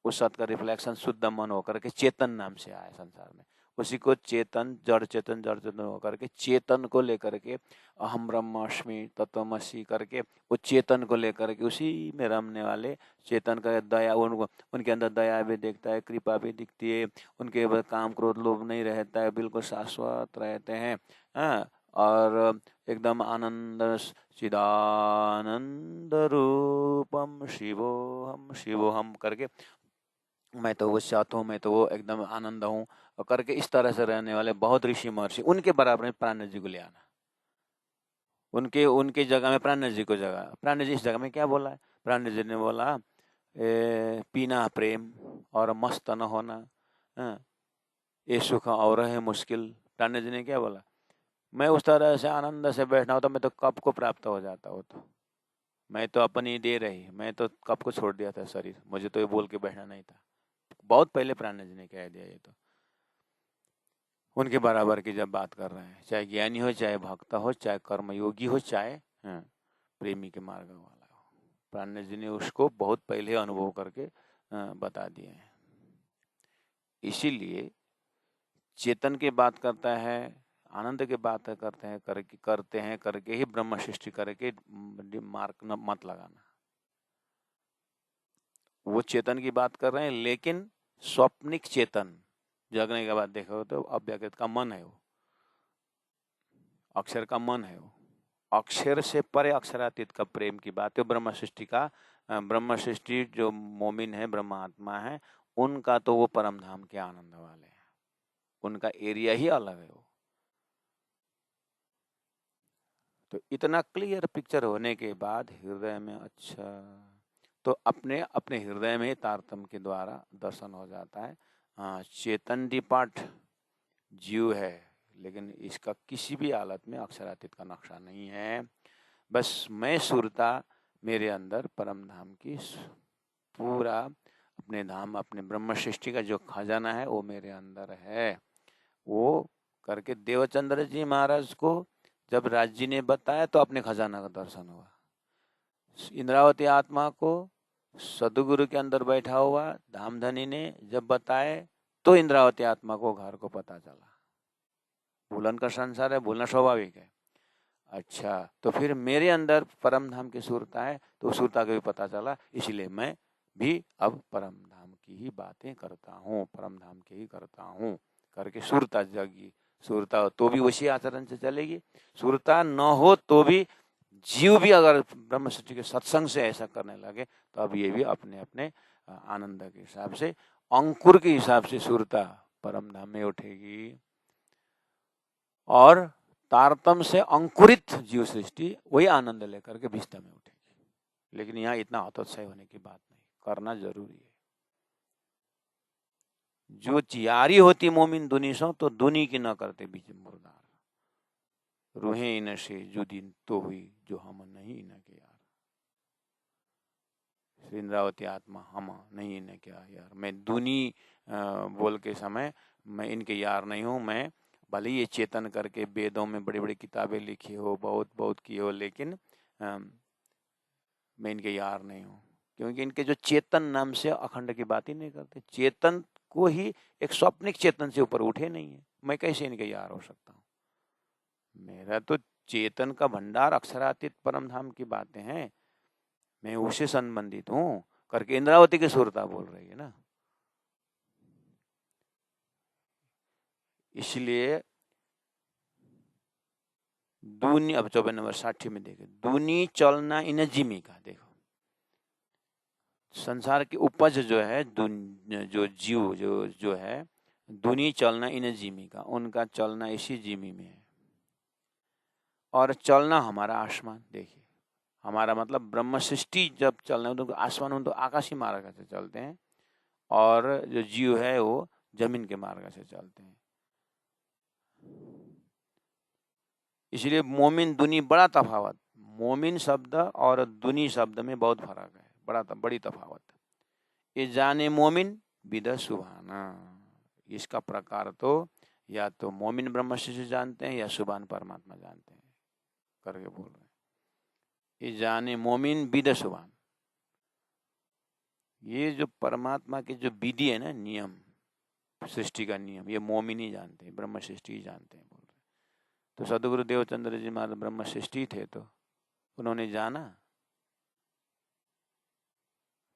उस सत का रिफ्लेक्शन शुद्ध मन होकर के चेतन नाम से आया संसार में। उसी को चेतन जड़ चेतन होकर के चेतन को लेकर के अहम ब्रह्मास्मि तत्वमसि करके वो चेतन को लेकर के उसी में रमने वाले चेतन का दया, उनको उनके अंदर दया भी दिखता है, कृपा भी दिखती है, उनके काम क्रोध लोभ नहीं रहता है, बिल्कुल शाश्वत रहते हैं। हाँ, और एकदम आनंद चिदानंद रूपम शिवोहम करके मैं तो वो साथ हूँ, मैं तो वो एकदम आनंद हूँ करके इस तरह से रहने वाले बहुत ऋषि महर्षि, उनके बराबर में प्राण जी को ले आना। उनके जगह में प्राण जी को जगह, प्राण जी इस जगह में क्या बोला है? प्राण जी ने बोला पीना प्रेम और मस्त न होना, ये सुख और है मुश्किल। प्राण जी ने क्या बोला? मैं उस तरह से आनंद से बैठना होता मैं तो कब को प्राप्त हो जाता हो, तो मैं तो अपनी दे रही, मैं तो कब को छोड़ दिया था शरीर, मुझे तो ये बोल के बैठना नहीं था। बहुत पहले प्राण जी ने कह दिया। ये तो उनके बराबर की जब बात कर रहे हैं, चाहे ज्ञानी हो, चाहे भक्त हो, चाहे कर्मयोगी हो, चाहे प्रेमी के मार्ग वाला हो, प्राण जी ने उसको बहुत पहले अनुभव करके बता दिए हैं। इसीलिए चेतन की बात करता है, आनंद की बात करते हैं करके ही ब्रह्म सृष्टि करके मार्क मत लगाना। वो चेतन की बात कर रहे हैं, लेकिन स्वप्निक चेतन जगने के बाद देखो तो अव्यक्त का मन है, वो अक्षर का मन है, वो अक्षर से परे अक्षरातीत का प्रेम की बात है। ब्रह्म सृष्टि का ब्रह्म सृष्टि जो मोमिन है, ब्रह्म आत्मा है, उनका तो वो परम धाम के आनंद वाले हैं, उनका एरिया ही अलग है वो। तो इतना क्लियर पिक्चर होने के बाद हृदय में अच्छा, तो अपने अपने हृदय में तारतम्य के द्वारा दर्शन हो जाता है। चेतन डिपार्ट जीव है, लेकिन इसका किसी भी हालत में अक्षरातीत का नक्शा नहीं है। बस मैं सुरता मेरे अंदर परम धाम की पूरा अपने धाम अपने ब्रह्म सृष्टि का जो खजाना है वो मेरे अंदर है। वो करके देवचंद्र जी महाराज को जब राज जी ने बताया तो अपने खजाना का दर्शन हुआ। इंद्रावती आत्मा को सदगुरु के अंदर बैठा हुआ धामधनी ने जब बताए तो इंद्रावती आत्मा को घर को पता चला। भूलन का संसार है, भूलना स्वाभाविक है। अच्छा, तो फिर मेरे अंदर परम धाम की सुरता है, तो सुरता को भी पता चला, इसलिए मैं भी अब परम धाम की ही बातें करता हूँ, परम धाम की ही करता हूँ करके सुरता जगी। सुरता हो तो भी उसी आचरण से चलेगी, सुरता न हो तो भी जीव भी अगर ब्रह्म सृष्टि के सत्संग से ऐसा करने लगे तो अब ये भी अपने अपने आनंद के हिसाब से, अंकुर के हिसाब से सुरता परम धाम में उठेगी। और तारतम से अंकुरित जीव सृष्टि वही आनंद लेकर के विस्ता में उठेगी। लेकिन यहाँ इतना हतोत्साही होने की बात नहीं, करना जरूरी है। जो चियारी होती मोमिन दुनी सो, तो दुनी की न करते बीच मुर्दार, रूहे इन से जो दिन तो हुई जो हम नहीं इन के यार। इंद्रावती आत्मा हम नहीं इन क्या यार, मैं दुनी बोल के समय मैं इनके यार नहीं हूँ। मैं भले ये चेतन करके वेदों में बड़ी बड़ी किताबें लिखी हो, बहुत बहुत की हो, लेकिन मैं इनके यार नहीं हूँ, क्योंकि इनके जो चेतन नाम से अखंड की बात ही नहीं करते। चेतन को ही एक स्वप्निक चेतन से ऊपर उठे नहीं है, मैं कैसे इनके यार हो सकता हूँ? मेरा तो चेतन का भंडार अक्षरातीत परम धाम की बातें हैं, मैं उससे संबंधित हूँ करके इंद्रावती की सुरता बोल रही है ना। इसलिए दूनी, अब 54 नंबर 60 में देखे, दूनी चलना इन जिमी का, देखो संसार की उपज जो है, जो जीव जो है, दूनी चलना इन जिमी का, उनका चलना इसी जिमी में है। और चलना हमारा आसमान, देखिए हमारा मतलब ब्रह्म सृष्टि जब चलना है तो आसमान, तो आकाशी मार्ग से चलते हैं, और जो जीव है वो जमीन के मार्ग से चलते हैं। इसलिए मोमिन दुनी बड़ा तफावत, मोमिन शब्द और दुनी शब्द में बहुत फर्क है, बड़ी तफावत। ये जाने मोमिन विद सुभाना, इसका प्रकार तो या तो मोमिन ब्रह्म से जानते हैं या सुभान परमात्मा जानते हैं करके बोल रहे हैं। ये जाने मोमिन विद सुभान, ये जो परमात्मा के जो विधि है ना, नियम, सृष्टि का नियम, ये मोमिन ही जानते हैं, ब्रह्म सृष्टि ही जानते हैं बोल रहे। तो सदगुरु देवचंद्र जी महाराज ब्रह्म सृष्टि थे, तो उन्होंने जाना,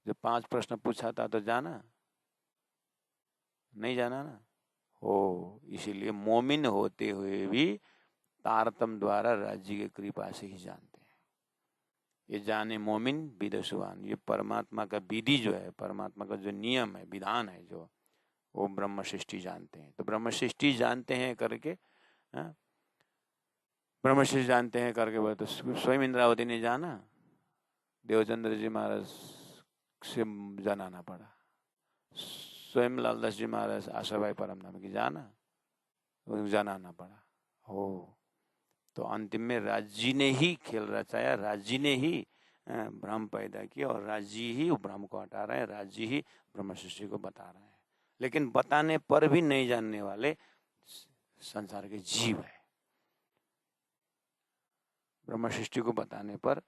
जब 5 प्रश्न पूछा था तो जाना नहीं, जाना ना हो। इसीलिए मोमिन होते हुए भी तारतम द्वारा राज्य की कृपा से ही जानते हैं। ये जाने मोमिन विदसुवान, ये परमात्मा का विधि जो है, परमात्मा का जो नियम है, विधान है, जो वो ब्रह्म सृष्टि जानते हैं। तो ब्रह्म सृष्टि जानते हैं करके, ब्रह्म सृष्टि जानते हैं करके बोले तो स्वयं इंद्रावती ने जाना, देवचंद्र जी महाराज से जनाना पड़ा, स्वयं लालदास जी महाराज आशाभाई परम धाम की जाना, जनाना पड़ा हो। तो अंतिम में राज्य ने ही खेल रचाया, राज्य ने ही ब्रह्म पैदा किया, और राज्य ही ब्रह्म को हटा रहे हैं, राज्य ही ब्रह्म सृष्टि को बता रहे हैं। लेकिन बताने पर भी नहीं जानने वाले संसार के जीव है। ब्रह्म सृष्टि को बताने पर,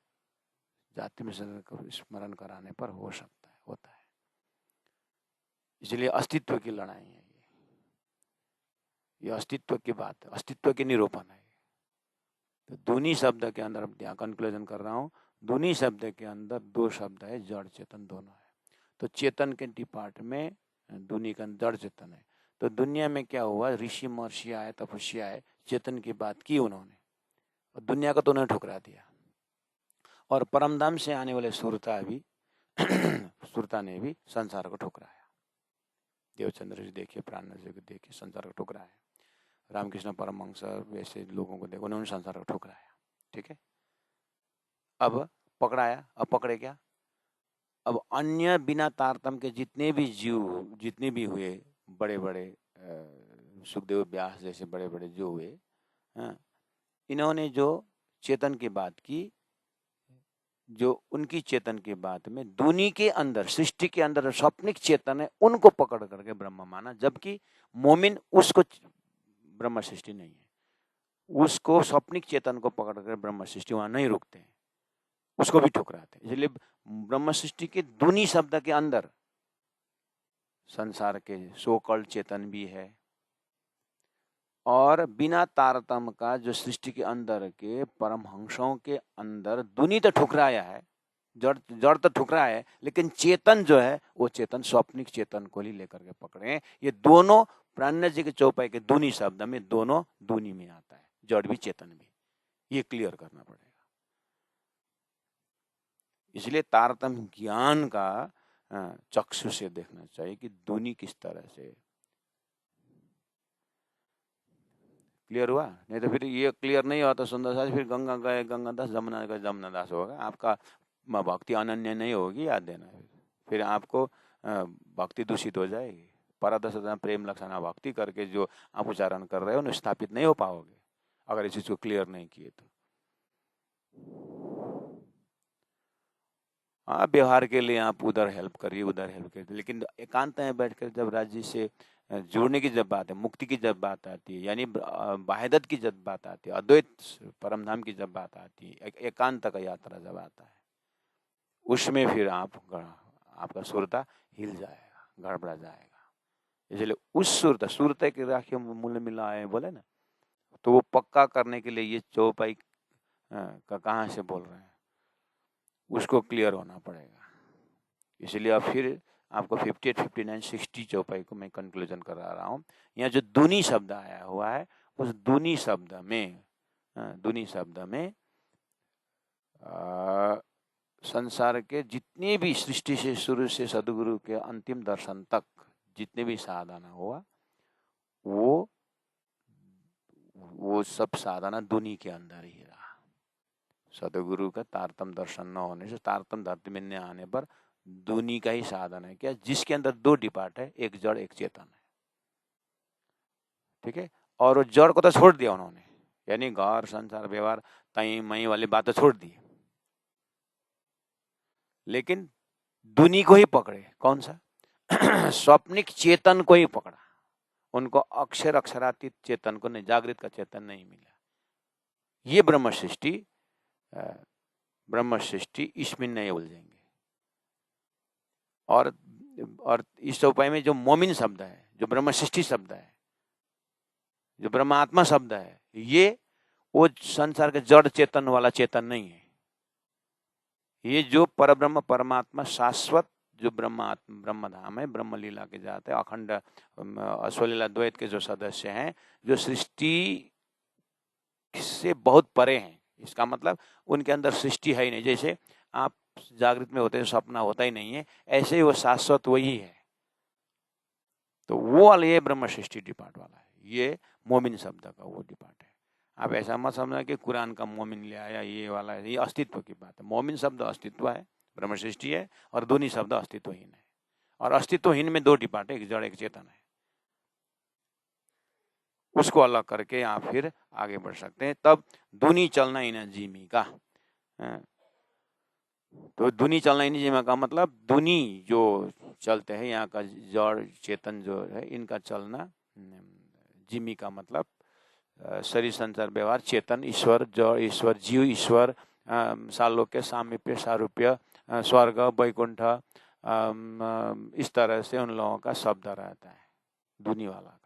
जाति में स्मरण कराने पर हो सकता है, होता है। इसलिए अस्तित्व की लड़ाई है ये अस्तित्व की बात है, अस्तित्व के निरूपण है। तो दूनी शब्द के अंदर, यहाँ कंक्लूजन कर रहा हूँ, दूनी शब्द के अंदर 2 शब्द है, जड़ चेतन दोनों है। तो चेतन के डिपार्ट में दूनी का जड़ चेतन है। तो दुनिया में क्या हुआ, ऋषि महर्षि आए, तपस्या आए, चेतन की बात की उन्होंने, और दुनिया को तो उन्होंने ठुकरा दिया। और परमधाम से आने वाले सुरता भी सुरता ने भी संसार को ठुकराया। देवचंद्र जी देखिए, प्राणनाथ जी को देखिए, संसार को ठुकराया। रामकृष्ण परमहंस वैसे लोगों को देखो, उन्होंने संसार को ठुकराया। ठीक है, अब पकड़ाया, अब पकड़े क्या, अब अन्य बिना तारतम के जितने भी जीव, जितने भी हुए बड़े बड़े, सुखदेव व्यास जैसे बड़े बड़े जो हुए, इन्होंने जो चेतन की बात की, जो उनकी चेतन की बात में दुनी के अंदर, सृष्टि के अंदर स्वप्निक चेतन है, उनको पकड़ करके ब्रह्म माना। जबकि मोमिन उसको ब्रह्म सृष्टि नहीं है, उसको स्वप्निक चेतन को पकड़ कर ब्रह्म सृष्टि, वहां नहीं रुकते हैं, उसको भी ठुकराते हैं। इसलिए ब्रह्म सृष्टि के दुनी शब्द के अंदर संसार के सोकल चेतन भी है, और बिना तारतम का जो सृष्टि के अंदर के परमहंसों के अंदर दुनी तो ठुकराया है, जड़ तो ठुकराया है, लेकिन चेतन जो है वो चेतन स्वप्निक चेतन को ही लेकर के पकड़े। ये दोनों प्राणनाथ जी के चौपाई के दूनी शब्द में दोनों दूनी में आता है, जड़ भी चेतन भी, ये क्लियर करना पड़ेगा। इसलिए तारतम ज्ञान का चक्षु से देखना चाहिए कि दूनी किस तरह से। क्लियर हुआ? नहीं तो फिर ये क्लियर नहीं हुआ तो सुंदरदास फिर गंगा गए गंगादास, जमुना गए जमुनादास होगा, आपका भक्ति अनन्य नहीं होगी, याद देना। फिर आपको भक्ति दूषित हो जाएगी। परादश प्रेम लक्षणा भक्ति करके जो आप उच्चारण कर रहे हो, स्थापित नहीं हो पाओगे अगर इस चीज को क्लियर नहीं किए तो। हाँ, व्यवहार के लिए आप उधर हेल्प करिए, उधर हेल्प करिए, लेकिन एकांत में बैठकर जब राज्य से जुड़ने की जब बात है, मुक्ति की जब बात आती है, यानी वाहिदत की जब बात आती है, अद्वैत परमधाम की जब बात आती है, एकांत का यात्रा जब आता है, उसमें फिर आपका सुरता हिल जाएगा, गड़बड़ा जाएगा। इसलिए उस सुरता के राखी मूल मिलाए बोले ना, तो वो पक्का करने के लिए ये चौपाई का कहाँ से बोल रहे हैं, उसको क्लियर होना पड़ेगा। इसलिए अब फिर आपको 58, 59, 60 चौपाई को मैं कंक्लूजन करा रहा हूँ। यहाँ जो दुनी शब्द आया हुआ है, उस दुनी शब्द में संसार के जितने भी सृष्टि से शुरू से सदगुरु के अंतिम दर्शन तक जितने भी साधना हुआ, वो सब साधना दुनी के अंदर ही रहा। सदगुरु का तारतम दर्शन न होने से, तारतम धरती में न आने पर दुनी का ही साधन है क्या, जिसके अंदर दो डिपार्ट है, एक जड़ एक चेतन है। ठीक है, और वो जड़ को तो छोड़ दिया उन्होंने, यानी घर संसार व्यवहार तई मई वाली बातें छोड़ दी, लेकिन दुनी को ही पकड़े। कौन सा? स्वप्निक चेतन को ही पकड़ा। उनको अक्षरातीत चेतन को नहीं, जागृत का चेतन नहीं मिला। ये ब्रह्म सृष्टि इसमें नहीं उलझेंगे। और इस उपाय में जो मोमिन शब्द है, जो ब्रह्म सृष्टि शब्द है, जो ब्रह्मात्मा शब्द है, ये वो संसार के जड़ चेतन वाला चेतन नहीं है। ये जो परब्रह्म परमात्मा शाश्वत जो ब्रह्म धाम है, ब्रह्म लीला के जाते हैं, अखंड अश्वलीला द्वैत के जो सदस्य हैं, जो सृष्टि से बहुत परे हैं। इसका मतलब उनके अंदर सृष्टि है ही नहीं। जैसे आप जागृत में होते हैं, सपना होता ही नहीं है, ऐसे ही वो शाश्वत वही है। तो वो वाला ये ब्रह्म सृष्टि डिपार्ट वाला है, ये मोमिन शब्द का वो डिपार्ट है। आप ऐसा मत समझना कि कुरान का मोमिन ले आया ये वाला है, ये अस्तित्व की बात है। मोमिन शब्द अस्तित्व है, ब्रह्म सृष्टि है, और दुनी शब्द अस्तित्वहीन है। और अस्तित्वहीन में दो डिपार्ट है, एक जड़ एक चेतन है। उसको अलग करके आप फिर आगे बढ़ सकते हैं। तब दुनी चलना ही ना जिमी का, तो दुनी चलना ही नहीं जिमी का मतलब दुनी जो चलते हैं, यहाँ का जड़ चेतन जो है, इनका चलना। जिमी का मतलब शरीर संसार व्यवहार, चेतन, ईश्वर, जड़ ईश्वर, जीव ईश्वर, सालोक्य सामीप्य सारूप्य, स्वर्ग वैकुंठ, इस तरह से उन लोगों का शब्द रहता है दुनी वाला का।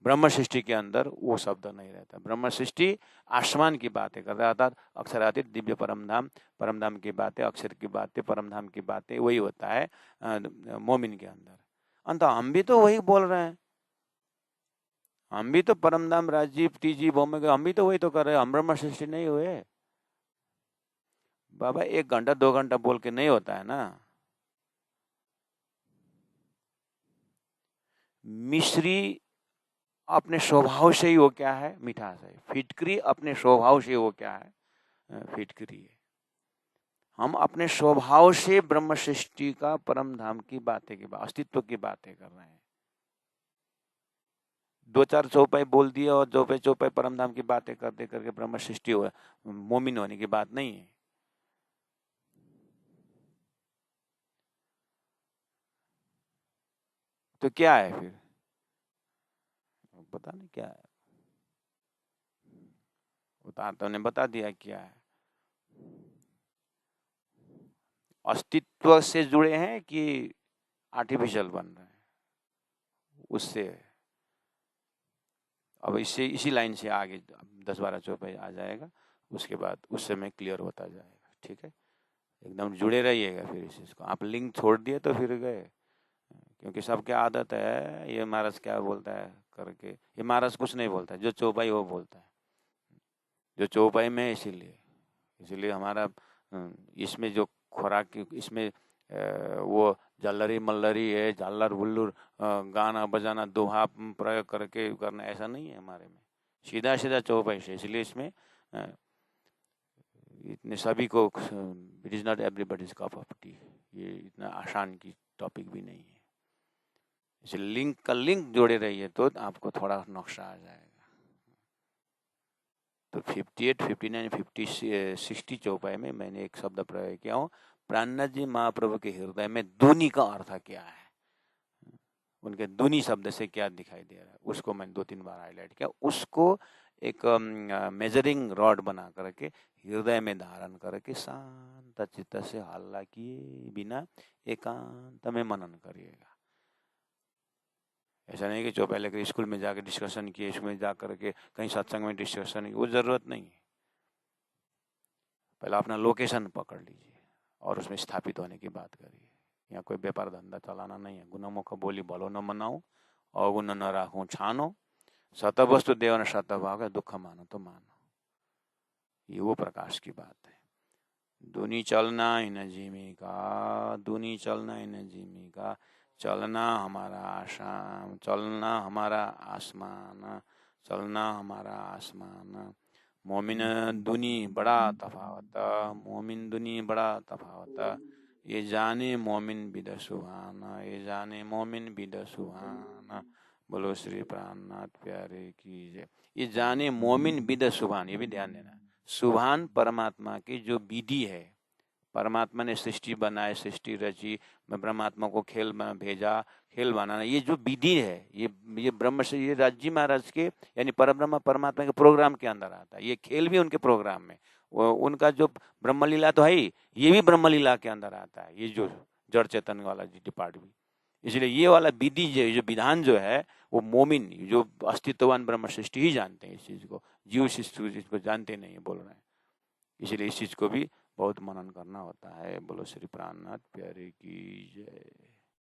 ब्रह्म सृष्टि के अंदर वो शब्द नहीं रहता। ब्रह्म सृष्टि आसमान की बातें कर रहा था, अक्षरातीत दिव्य परमधाम की बातें, अक्षर की बातें, परमधाम की बातें, वही होता है मोमिन के अंदर। अंत हम भी तो वही बोल रहे हैं, हम भी तो परमधाम राजीव टीजी बोमे, हम भी तो वही तो कर रहे हैं। हम ब्रह्म सृष्टि नहीं हुए बाबा। 1 घंटा 2 घंटा बोल के नहीं होता है ना। मिश्री अपने स्वभाव से ही वो क्या है, मिठास है। फिटकरी अपने स्वभाव से वो क्या है, फिटकरी है। हम अपने स्वभाव से ब्रह्म सृष्टि का, परम धाम की बातें की अस्तित्व की बातें कर रहे हैं। 2-4 चौपाई बोल दिए और चौपाई परम धाम की बातें करते करके ब्रह्म सृष्टि हुआ, मोमिन होने की बात नहीं है। तो क्या है फिर, पता नहीं क्या है। तो ने बता दिया क्या है। अस्तित्व से जुड़े हैं कि आर्टिफिशियल बन रहे हैं, उससे। अब इसी लाइन से आगे 10-12 चौपाई आ जाएगा, उसके बाद उस समय क्लियर होता जाएगा। ठीक है, एकदम जुड़े रहिएगा। फिर इस चीज़ को आप लिंक छोड़ दिए तो फिर गए, क्योंकि सबके आदत है ये महाराज क्या बोलता है करके। ये महाराज कुछ नहीं बोलता है, जो चौपाई वो बोलता है, जो चौपाई में। इसीलिए हमारा इसमें जो खुराक, इसमें वो जल्लरी मल्लरी है, झालर बुल्लुर, गाना बजाना दोहा प्रयोग करके करना, ऐसा नहीं है हमारे में। सीधा सीधा चौपाई से। इसलिए इसमें इतने सभी को, it is not everybody's cup of T, ये इतना आसान की टॉपिक भी नहीं है। इसलिए लिंक जोड़े रहिए तो आपको थोड़ा नक्शा आ जाएगा। तो 58, 59, 50, 60 चौपाई में मैंने एक शब्द प्रयोग किया हूँ। प्राणनाथ जी महाप्रभु के हृदय में दुनी का अर्थ क्या है, उनके दुनी शब्द से क्या दिखाई दे रहा है, उसको मैंने 2-3 बार हाईलाइट किया। उसको एक मेजरिंग रॉड बना करके हृदय में धारण करके शांत चित्त से हल्ला किए बिना एकांत में मनन करिएगा। ऐसा नहीं कि जो पहले के स्कूल में जाकर डिस्कशन किए, इसमें जा करके कहीं सत्संग में डिस्कशन की, वो जरूरत नहीं है। पहले अपना लोकेशन पकड़ लीजिए और उसमें स्थापित होने की बात करिए। यहाँ कोई व्यापार धंधा चलाना नहीं है। गुणमुख बोली भलो न मनाओ, अवगुण न राखूं छानो, सत वस्तु देवन सत भाव, दुख मानो तो मानो। ये वो प्रकाश की बात है। दुनी चलना ही न जीविका, दुनी चलना ही न जीविका, चलना हमारा आसाम, चलना हमारा आसमान, चलना हमारा आसमान। मोमिन दुनी बड़ा तफावत, मोमिन दुनी बड़ा तफावत, ये जाने मोमिन बिद सुहाना, ये जाने मोमिन बिद सुहाना। बोलो श्री प्राणनाथ प्यारे की जय। ये जाने मोमिन बिद सुभान, ये भी ध्यान देना। सुभान परमात्मा की जो विधि है, परमात्मा ने सृष्टि बनाए, सृष्टि रची, परमात्मा को खेल में भेजा, खेल बनाना, ये जो विधि है, ये ब्रह्म से, ये राज्य महाराज के यानी परब्रह्म परमात्मा के प्रोग्राम के अंदर आता है। ये खेल भी उनके प्रोग्राम में, वो उनका जो ब्रह्मलीला तो है ही, ये भी ब्रह्मलीला के अंदर आता है। ये जो जड़ चेतन वाला डिपार्ट भी, इसलिए ये वाला विधि जो विधान जो है, वो मोमिन जो अस्तित्ववान ब्रह्म सृष्टि ही जानते हैं। इस चीज को जीव शिष्य इसको जानते नहीं, बोल रहे हैं। इसलिए इस चीज को भी बहुत मनन करना होता है। बोलो श्री प्राणनाथ प्यारे की जय।